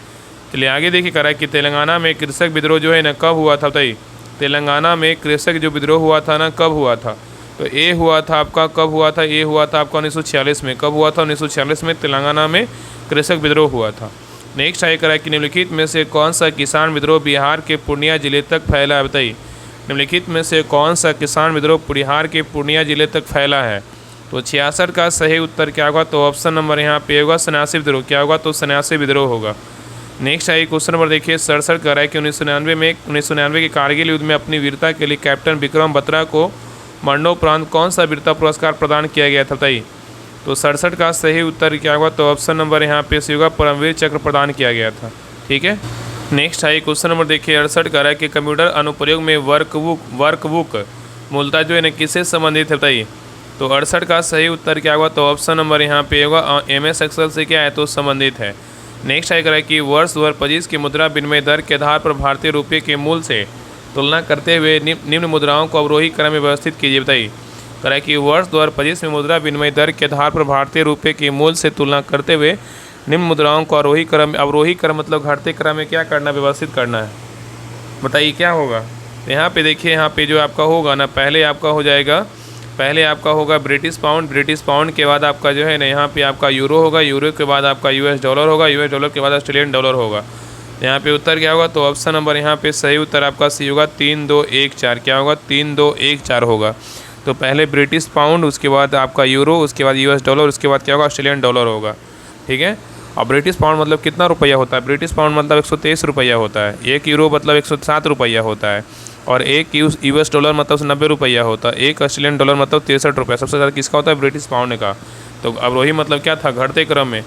[SPEAKER 1] चलिए आगे देखिए करा कि तेलंगाना में कृषक विद्रोह जो है ना कब हुआ था, बताइए। तेलंगाना में कृषक जो विद्रोह हुआ था ना कब हुआ था, तो ए हुआ था आपका, कब हुआ था, ए हुआ था आपका 1946 में। कब हुआ था, 1946 में तेलंगाना में कृषक विद्रोह हुआ था। नेक्स्ट आगे करा कि निम्नलिखित में से कौन सा किसान विद्रोह बिहार के पूर्णिया जिले तक फैला है, बताइए। निम्नलिखित में से कौन सा किसान विद्रोह बिहार के पूर्णिया जिले तक फैला है। तो 66 का सही उत्तर क्या होगा, तो ऑप्शन नंबर यहाँ पे होगा सन्यासी विद्रोह। क्या होगा, तो सन्यासी विद्रोह होगा। नेक्स्ट आई क्वेश्चन नंबर देखिए 67 का है कि 1999 के कारगिल युद्ध में अपनी वीरता के लिए कैप्टन विक्रम बत्रा को मरणोपरांत कौन सा वीरता पुरस्कार प्रदान किया गया था, बताइए। तो 67 का सही उत्तर क्या होगा, तो ऑप्शन नंबर यहाँ पे सी होगा परमवीर चक्र प्रदान किया गया था, ठीक है। नेक्स्ट आई क्वेश्चन नंबर देखिए 68 का है कि कंप्यूटर अनुप्रयोग में वर्कबुक मूलतः जो है ना किससे संबंधित है, बताइए। तो 68 का सही उत्तर क्या होगा, तो ऑप्शन नंबर यहाँ पे होगा MS एक्सेल से क्या है, तो संबंधित है। नेक्स्ट आई करा कि वर्ष 2025 की मुद्रा विनिमय दर के आधार पर भारतीय रुपये के मूल से तुलना करते हुए निम्न मुद्राओं को अवरोही क्रम में व्यवस्थित कीजिए, बताइए। करा कि वर्ष 2025 में मुद्रा विनिमय दर के आधार पर भारतीय रुपये के मूल से तुलना करते हुए निम्न मुद्राओं को अवरोही क्रम मतलब घटते क्रम में क्या करना, व्यवस्थित करना है, बताइए क्या होगा। यहाँ पे देखिए, यहाँ पे जो आपका होगा ना पहले आपका होगा ब्रिटिश पाउंड के बाद आपका जो है ना यहाँ पे आपका यूरो होगा, यूरो के बाद आपका US डॉलर होगा, US डॉलर के बाद ऑस्ट्रेलियन डॉलर होगा। यहाँ पे उत्तर क्या होगा, तो ऑप्शन नंबर यहाँ पे सही उत्तर आपका सी होगा 3214। क्या होगा, 3214 होगा। तो पहले ब्रिटिश पाउंड, उसके बाद आपका यूरो, उसके बाद US डॉलर, उसके बाद क्या होगा, ऑस्ट्रेलियन डॉलर होगा, ठीक है। और ब्रिटिश पाउंड मतलब कितना रुपया होता है, ब्रिटिश पाउंड मतलब 123 रुपया होता है। 1 यूरो मतलब 107 रुपया होता है। और 1 US डॉलर मतलब 90 रुपया होता है। 1 ऑस्ट्रेलियन डॉलर मतलब 63 रुपया। सबसे ज़्यादा किसका होता है, ब्रिटिश पाउंड का। तो अवरोही मतलब क्या था, घटते क्रम में।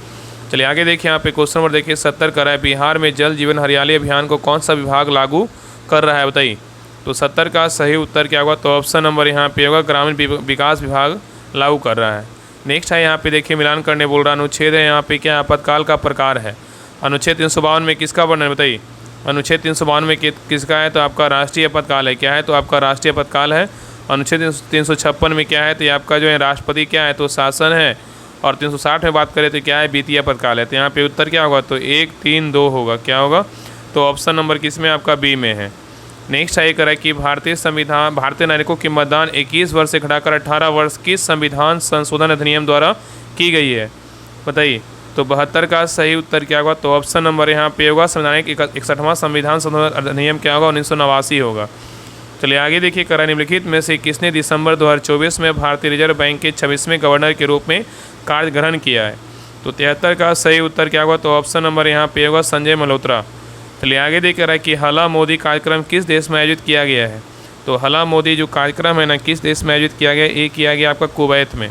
[SPEAKER 1] चलिए आगे देखिए, यहाँ पे क्वेश्चन नंबर देखिए 70 का है बिहार में जल जीवन हरियाली अभियान को कौन सा विभाग लागू कर रहा है, बताइए। तो 70 का सही उत्तर क्या होगा, तो ऑप्शन नंबर यहाँ पे होगा ग्रामीण विकास विभाग लागू कर रहा है। नेक्स्ट है यहाँ पे देखिए मिलान करने बोल रहा अनुच्छेद है, यहाँ पे क्या आपातकाल का प्रकार है। अनुच्छेद 352 में किसका वर्णन, बताइए। अनुच्छेद 352 में किसका है, तो आपका राष्ट्रीय आपातकाल है। क्या है, तो आपका राष्ट्रीय आपातकाल है। अनुच्छेद 356 में क्या है, तो ये आपका जो है राष्ट्रपति क्या है, तो शासन है। और 360 में बात करें तो क्या है, वित्तीय आपातकाल है। तो यहाँ पे उत्तर क्या होगा, तो 1, 3, 2 होगा। क्या होगा, तो ऑप्शन नंबर किस में, आपका बी में है। नेक्स्ट है करें कि भारतीय नागरिकों की मतदान 21 वर्ष से घटाकर 18 वर्ष किस संविधान संशोधन अधिनियम द्वारा की गई है, बताइए। तो 72 का सही उत्तर क्या होगा, तो ऑप्शन नंबर यहाँ पे होगा संवैधानिक 61वां संविधान संशोधन अधिनियम क्या होगा, 1989 होगा। चलिए आगे देखिए, करा निम्नलिखित में से किसने दिसंबर 2024 में भारतीय रिजर्व बैंक के 26वें गवर्नर के रूप में कार्य ग्रहण किया है। तो 73 का सही उत्तर क्या होगा, तो ऑप्शन नंबर यहाँ पे होगा संजय मल्होत्रा। चलिए आगे देख रहा है कि हला मोदी कार्यक्रम किस देश में आयोजित किया गया है। तो हला मोदी जो कार्यक्रम है ना, किस देश में आयोजित किया गया, ये किया गया आपका कुवैत में।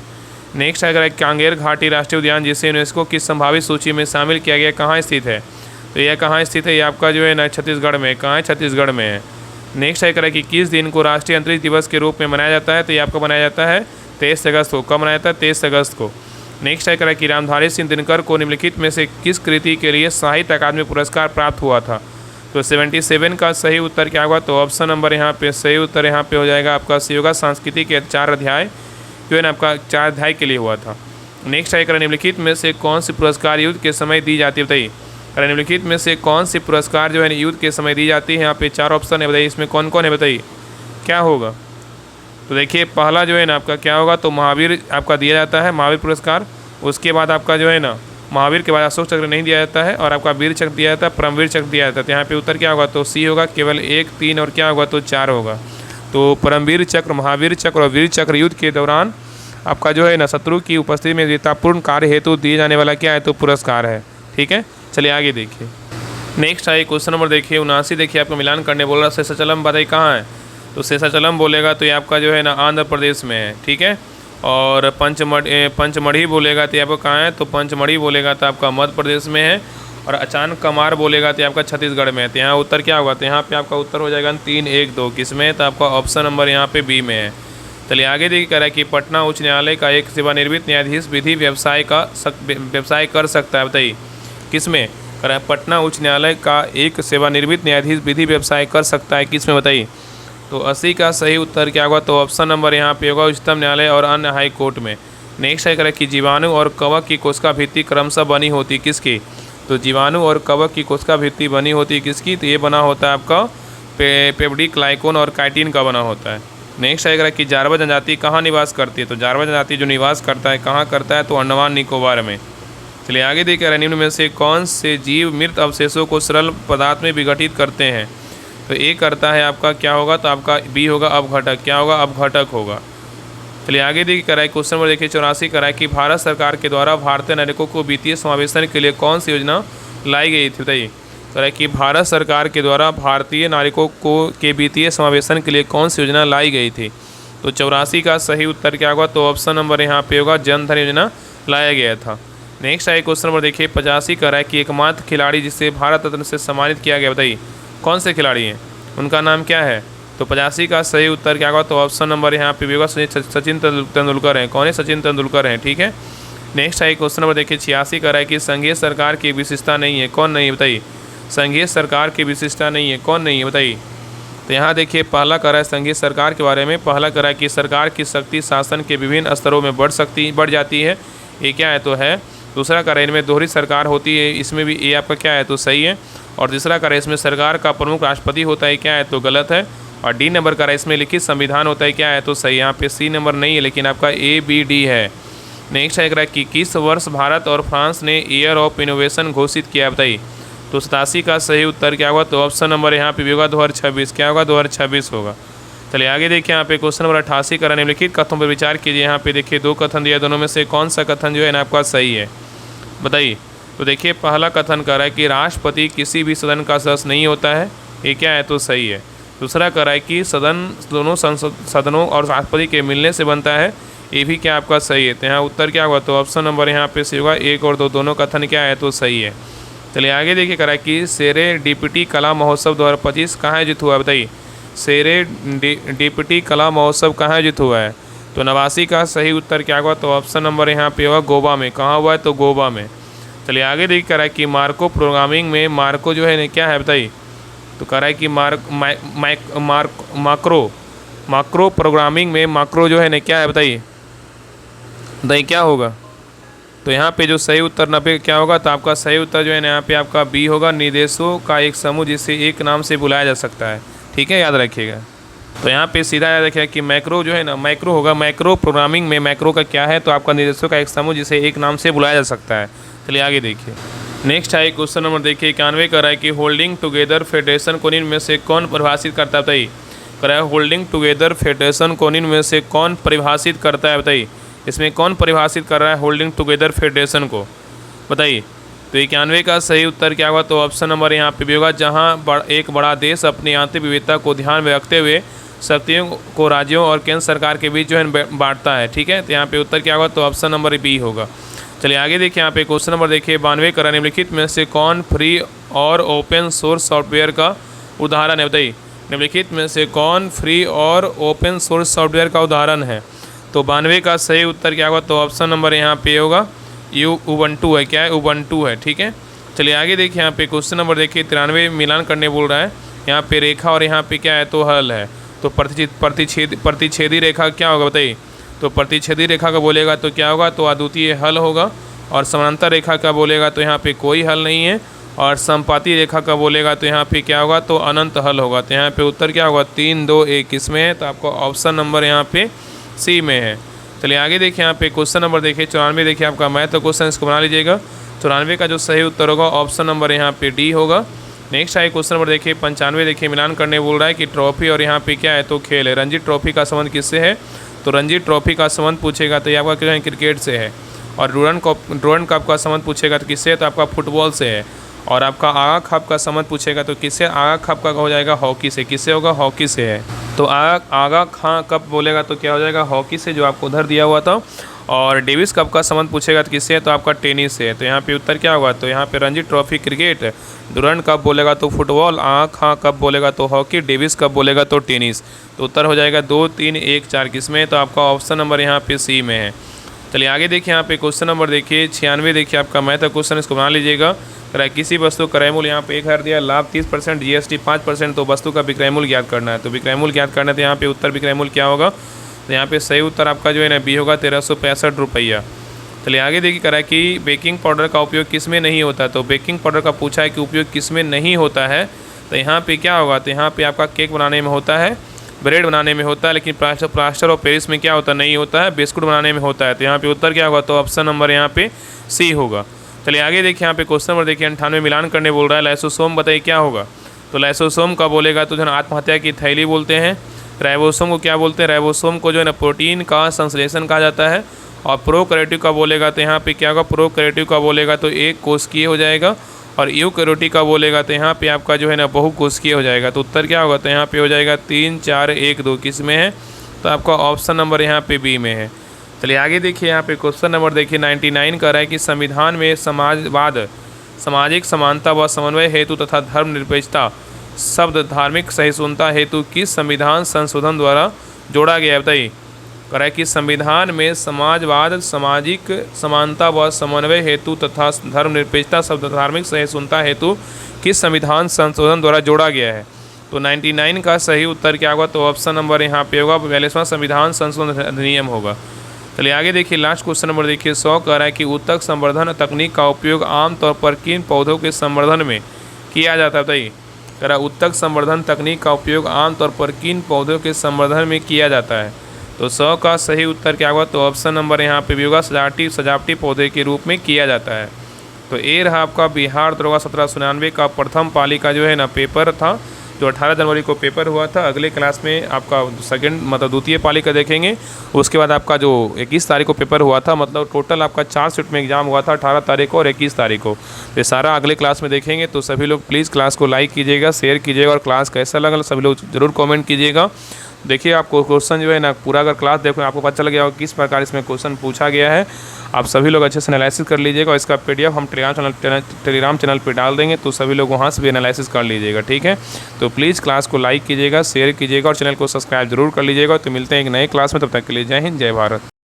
[SPEAKER 1] नेक्स्ट अगर है कांगेर घाटी राष्ट्रीय उद्यान जिसे यूनेस्को की संभावित सूची में शामिल किया गया, कहाँ स्थित है। तो यह कहाँ स्थित है, ये आपका जो है ना छत्तीसगढ़ में। कहाँ है, छत्तीसगढ़ में है। नेक्स्ट है करें कि किस दिन को राष्ट्रीय अंतरिक्ष दिवस के रूप में मनाया जाता है। तो ये आपको मनाया जाता है 23 अगस्त को। कब मनाया जाता है, 23 अगस्त को। नेक्स्ट है करा कि रामधारी सिंह दिनकर को निम्नलिखित में से किस कृति के लिए साहित्य अकादमी पुरस्कार प्राप्त हुआ था। तो 77 का सही उत्तर क्या होगा, तो ऑप्शन नंबर यहाँ पे सही उत्तर यहाँ पे हो जाएगा आपका सहयोगा संस्कृति के 4 अध्याय जो है ना आपका 4 अध्याय के लिए हुआ था। नेक्स्ट है निम्नलिखित में से कौन सी पुरस्कार युद्ध के समय दी जाती है, बताइए। निम्नलिखित में से कौन सी पुरस्कार जो है युद्ध के समय दी जाती है, यहाँ पे 4 ऑप्शन है, बताइए इसमें कौन कौन है, बताइए क्या होगा। तो देखिए पहला जो है ना आपका क्या होगा, तो महावीर आपका दिया जाता है, महावीर पुरस्कार। उसके बाद आपका जो है ना महावीर के बाद अशोक चक्र नहीं दिया जाता है, और आपका वीर चक्र दिया जाता है, परमवीर चक्र दिया जाता है। तो यहाँ पे उत्तर क्या होगा, तो सी होगा, केवल 1, 3 और क्या होगा, तो 4 होगा। तो परमवीर चक्र, महावीर चक्र और वीर चक्र युद्ध के दौरान आपका जो है ना शत्रु की उपस्थिति में वीरतापूर्ण कार्य हेतु दिए जाने वाला क्या है, तो पुरस्कार है। ठीक है, चलिए आगे देखिए। नेक्स्ट है क्वेश्चन नंबर देखिए 79। देखिए आपको मिलान करने बोल रहा है। शेषाचलम बताइए कहाँ है, तो शेषाचलम बोलेगा तो ये आपका जो है ना आंध्र प्रदेश में है। ठीक है, और पंचमढ़ी बोलेगा तो आपको कहाँ है, तो पंचमढ़ी बोलेगा तो आपका मध्य प्रदेश में है। और अचानक कमार बोलेगा तो आपका छत्तीसगढ़ में है। तो यहाँ उत्तर क्या होगा, तो यहाँ पे आपका उत्तर हो जाएगा 3, 1, 2 किस में, तो आपका ऑप्शन नंबर यहाँ पे बी में है। चलिए आगे देखिए कह रहा है कि पटना उच्च न्यायालय का एक सेवानिवृत्त न्यायाधीश विधि व्यवसाय कर सकता है, बताइए किस में। कह रहा है पटना उच्च न्यायालय का एक सेवानिवृत्त न्यायाधीश विधि व्यवसाय कर सकता है, किस में, बताइए। तो 80 का सही उत्तर क्या होगा, तो ऑप्शन नंबर यहाँ पे होगा उच्चतम न्यायालय और अन्य हाई कोर्ट में। नेक्स्ट है कह रहा है कि जीवाणु और कवक की कोशिका भित्ति क्रमशः बनी होती किसकी। तो जीवाणु और कवक की कोशिका भित्ति बनी होती किसकी, तो ये बना होता है आपका पेप्टिडग्लाइकोन और काइटिन का बना होता है। नेक्स्ट है कह रहा है कि जारवा जनजाति कहाँ निवास करती है। तो जारवा जनजाति जो निवास करता है कहाँ करता है, तो अंडमान निकोबार में। चलिए आगे देखिए, निम्न में से कौन से जीव मृत अवशेषों को सरल पदार्थ में विघटित करते हैं। तो ए करता है आपका क्या होगा, तो आपका बी होगा अपघटक, क्या होगा, अपघटक होगा। चलिए आगे देखिए कह रहा है क्वेश्चन नंबर देखिए 84 कह रहा है कि भारत सरकार के द्वारा भारतीय नागरिकों को वित्तीय समावेशन के लिए कौन सी योजना लाई गई थी, बताइए। कह रहा है कि भारत सरकार के द्वारा भारतीय नागरिकों के वित्तीय समावेशन के लिए कौन सी योजना लाई गई थी। तो 84 का सही उत्तर क्या होगा, तो ऑप्शन नंबर यहाँ पे होगा जन धन योजना लाया गया था। नेक्स्ट है क्वेश्चन नंबर देखिए 85 कह रहा है कि एकमात्र खिलाड़ी जिसे भारत रत्न से सम्मानित किया गया, बताइए कौन से खिलाड़ी हैं, उनका नाम क्या है। तो 85 का सही उत्तर क्या होगा, तो ऑप्शन नंबर यहाँ पे भी होगा सचिन तेंदुलकर हैं। कौन है, सचिन तेंदुलकर हैं। ठीक है, नेक्स्ट है क्वेश्चन नंबर देखिए 86 कह रहा है कि संघीय सरकार की विशेषता नहीं है, कौन नहीं है, बताइए। संघीय सरकार की विशेषता नहीं है, कौन नहीं है, बताइए। तो यहाँ देखिए पहला कह रहा है संघीय सरकार के बारे में, पहला कह रहा है कि सरकार की शक्ति शासन के विभिन्न स्तरों में बढ़ जाती है, ये क्या है, तो है। दूसरा कह रहा है इनमें दोहरी सरकार होती है, इसमें भी ये आपका क्या है, तो सही है। और तीसरा कह रहा है इसमें सरकार का प्रमुख राष्ट्रपति होता है, क्या है, तो गलत है। और डी नंबर कह रहा है इसमें लिखित संविधान होता है, क्या है, तो सही। यहाँ पे सी नंबर नहीं है, लेकिन आपका ए, बी, डी है। नेक्स्ट है कह रहा है कि किस वर्ष भारत और फ्रांस ने ईयर ऑफ इनोवेशन घोषित किया, बताइए। तो 87 का सही उत्तर क्या होगा, तो ऑप्शन नंबर यहाँ पे भी होगा 2026, क्या होगा, 2026 होगा। चलिए आगे देखिए यहाँ पे क्वेश्चन नंबर 88 कह रहा है निम्नलिखित कथनों पर विचार कीजिए। यहाँ पे देखिए 2 कथन दिया, दोनों में से कौन सा कथन जो है ना आपका सही है, बताइए। तो देखिए पहला कथन कर रहा है कि राष्ट्रपति किसी भी सदन का सदस्य नहीं होता है, ये क्या है, तो सही है। दूसरा कर रहा है कि सदन दोनों सदनों और राष्ट्रपति के मिलने से बनता है, ये भी क्या आपका सही है। तो यहाँ उत्तर क्या होगा, तो ऑप्शन नंबर यहाँ पे से होगा 1 और 2, दोनों कथन क्या है, तो सही है। चलिए आगे देखिए कह रहा है कि शेरे डीपीटी कला महोत्सव 2025 कहाँ आयोजित हुआ है, बताइए। शेरे डीपीटी कला महोत्सव कहाँ आयोजित हुआ है। तो 89 का सही उत्तर क्या होगा, तो ऑप्शन नंबर यहाँ पे होगा गोवा में, कहाँ हुआ है, तो गोवा में। चलिए आगे देखिए कह रहा है कि मार्को प्रोग्रामिंग में मार्को जो है क्या है, बताइए। तो कह रहा है कि माक्रो प्रोग्रामिंग में माक्रो जो है क्या है, बताइए क्या होगा। तो यहाँ पे जो सही उत्तर 90 क्या होगा, तो आपका सही उत्तर जो है ना यहाँ पे आपका बी होगा, निर्देशों का एक समूह जिसे एक नाम से बुलाया जा सकता है। ठीक है, याद रखिएगा। तो यहाँ पे सीधा याद रखिएगा कि मैक्रो जो है ना मैक्रो होगा। मैक्रो प्रोग्रामिंग में मैक्रो का क्या है, तो आपका निर्देशों का एक समूह जिसे एक नाम से बुलाया जा सकता है। चलिए आगे देखिए। नेक्स्ट है क्वेश्चन नंबर देखिए 91 कर रहा है कि होल्डिंग टुगेदर फेडरेशन को निम्न में से कौन परिभाषित करता है, बताइए। कर रहा है होल्डिंग टुगेदर फेडरेशन को निम्न में से कौन परिभाषित करता है, बताइए। इसमें कौन परिभाषित कर रहा है होल्डिंग टुगेदर फेडरेशन को, बताइए। तो 91 का सही उत्तर क्या होगा, तो ऑप्शन नंबर यहाँ पे भी होगा जहाँ एक बड़ा देश अपनी आंतरिक विविधता को ध्यान में रखते हुए शक्तियों को राज्यों और केंद्र सरकार के बीच जो है बांटता है। ठीक है, तो यहाँ पे उत्तर क्या होगा, तो ऑप्शन नंबर बी होगा। चलिए आगे देखिए यहाँ पे क्वेश्चन नंबर देखिए 92 कर निम्नलिखित में से कौन फ्री और ओपन सोर्स सॉफ्टवेयर का उदाहरण है, बताइए। निम्नलिखित में से कौन फ्री और ओपन सोर्स सॉफ्टवेयर का उदाहरण है। तो 92 का सही उत्तर क्या होगा? तो ऑप्शन नंबर यहाँ पे होगा उबंटू है। क्या है? उबंटू है। ठीक है, चलिए आगे देखिए। यहाँ पे क्वेश्चन नंबर देखिए 93 मिलान करने बोल रहा है। यहाँ पे रेखा और यहाँ पे क्या है? तो हल है। तो प्रतिच्छेदी रेखा क्या होगा बताइए? तो प्रतिच्छेदी रेखा का बोलेगा तो क्या होगा? तो अद्वितीय हल होगा। और समानांतर रेखा का बोलेगा तो यहाँ पे कोई हल नहीं है। और समपाती रेखा का बोलेगा तो यहाँ पे क्या होगा? तो अनंत हल होगा। तो यहाँ पे उत्तर क्या होगा? 3, 2, 1 किसमें है? तो आपको ऑप्शन नंबर यहाँ पे सी में है। चलिए आगे देखिए। यहाँ पे क्वेश्चन नंबर देखिए 94 देखिए आपका मैथ का क्वेश्चन, इसको बना लीजिएगा। 94 का जो सही उत्तर होगा ऑप्शन नंबर यहाँ पे डी होगा। नेक्स्ट आए क्वेश्चन नंबर देखिए 95 देखिए मिलान करने बोल रहा है कि ट्रॉफी और यहाँ पे क्या है? तो खेल है। रणजी ट्रॉफी का संबंध किससे है? तो रणजी ट्रॉफी का संबंध पूछेगा तो ये आपका क्या है? क्रिकेट से है। और डूरंड कप का संबंध पूछेगा तो किससे? तो आपका फुटबॉल से है। और आपका आगा कप का संबंध पूछेगा तो किससे? आगा कप का हो जाएगा हॉकी से। किससे होगा? हॉकी से है। तो आगा कप बोलेगा तो क्या हो जाएगा? हॉकी से, जो आपको उधर दिया हुआ था। और डेविस कप का संबंध पूछेगा तो किससे है? तो आपका टेनिस से है। तो यहाँ पे उत्तर क्या होगा? तो यहाँ पे Ranji trophy cricket, Durand cup बोलेगा तो फुटबॉल, आगा कप बोलेगा तो हॉकी, डेविस कप बोलेगा तो टेनिस। तो उत्तर हो जाएगा 2, 3, 1, 4 किसमें? तो आपका ऑप्शन नंबर यहाँ पे सी में है। चलिए आगे देखिए। यहाँ पे क्वेश्चन नंबर देखिए 96 देखिए आपका मैथ का क्वेश्चन, इसको बना लीजिएगा। किसी वस्तु क्रय मूल्य यहाँ पे 1000 दिया, लाभ 30%, जीएसटी 5%, तो वस्तु का विक्रय मूल्य ज्ञात करना है। तो विक्रय मूल्य ज्ञात करना है तो यहाँ पे उत्तर विक्रय मूल्य क्या होगा? तो यहाँ पे सही उत्तर आपका जो है ना बी होगा, 1365 रुपया। चलिए आगे देखिए करा कि बेकिंग पाउडर का उपयोग किस में नहीं होता। तो बेकिंग पाउडर का पूछा है कि उपयोग किस में नहीं होता है। तो यहाँ पे क्या होगा? तो यहाँ पे आपका केक बनाने में होता है, ब्रेड बनाने में होता है, लेकिन प्लास्टर और पेरिस में क्या होता नहीं होता है? बिस्कुट बनाने में होता है। तो यहाँ पे उत्तर क्या होगा? तो ऑप्शन नंबर यहाँ पे सी होगा। चलिए आगे देखिए। यहाँ पे क्वेश्चन नंबर देखिए 98 मिलान करने बोल रहा है। लाइसोसोम बताइए क्या होगा? तो लाइसोसोम का बोलेगा तो जो है आत्महत्या की थैली बोलते हैं। राइबोसोम को क्या बोलते हैं? राइबोसोम को जो है ना प्रोटीन का संश्लेषण कहा जाता है। और प्रोकैरियोटिक का बोलेगा तो यहाँ पे क्या होगा? प्रोकैरियोटिक का बोलेगा तो एक कोशिकीय हो जाएगा। और यूकैरियोटिक का बोलेगा तो यहाँ पे आपका जो है ना बहुकोशिकीय हो जाएगा। तो उत्तर क्या होगा? तो यहाँ पे हो जाएगा 3, 4, 1, 2 किस में है? तो आपका ऑप्शन नंबर यहाँ पे बी में है। चलिए आगे देखिए। यहाँ पे क्वेश्चन नंबर देखिए 99 कर रहा है कि संविधान में समाजवाद, सामाजिक समानता व समन्वय हेतु तथा धर्मनिरपेक्षता शब्द धार्मिक सहिष्णुता हेतु किस संविधान संशोधन द्वारा जोड़ा गया है? बताइए। कह रहा है कि संविधान में समाजवाद, सामाजिक समानता व समन्वय हेतु तथा धर्मनिरपेक्षता शब्द धार्मिक सहिष्णुता हेतु किस संविधान संशोधन द्वारा जोड़ा गया है? तो 99 का सही उत्तर क्या होगा? तो ऑप्शन नंबर यहाँ पे होगा 42वां संविधान संशोधन अधिनियम होगा। चलिए आगे देखिए। लास्ट क्वेश्चन नंबर देखिए 100 कह रहा है कि उत्तक संवर्धन तकनीक का उपयोग आमतौर पर किन पौधों के संवर्धन में किया जाता है? बताइए। कह रहा है उत्तक संवर्धन तकनीक का उपयोग आमतौर पर किन पौधों के संवर्धन में किया जाता है? तो 100 का सही उत्तर क्या होगा? तो ऑप्शन नंबर यहाँ पे भी होगा सजावटी पौधे के रूप में किया जाता है। तो ये रहा आपका बिहार दरोगा 1799 का प्रथम पाली का जो है ना पेपर था, जो 18 जनवरी को पेपर हुआ था। अगले क्लास में आपका सेकंड मतलब द्वितीय पाली का देखेंगे। उसके बाद आपका जो 21 तारीख को पेपर हुआ था, मतलब टोटल आपका 4 शिफ्ट में एग्जाम हुआ था, 18 तारीख को और 21 तारीख को। ये सारा अगले क्लास में देखेंगे। तो सभी लोग प्लीज़ क्लास को लाइक कीजिएगा, शेयर कीजिएगा, और क्लास कैसा लगा सभी लोग जरूर कॉमेंट कीजिएगा। देखिए आपको क्वेश्चन जो है ना पूरा अगर क्लास देखो आपको पता चल गया होगा किस प्रकार इसमें क्वेश्चन पूछा गया है। आप सभी लोग अच्छे से एनालिसिस कर लीजिएगा, और इसका PDF हम टेलीग्राम चैनल पे डाल देंगे, तो सभी लोग वहाँ से भी एनालिसिस कर लीजिएगा। ठीक है, तो प्लीज़ क्लास को लाइक कीजिएगा, शेयर कीजिएगा और चैनल को सब्सक्राइब जरूर कर लीजिएगा। तो मिलते हैं एक नए क्लास में, तब तक के लिए जय हिंद, जय भारत।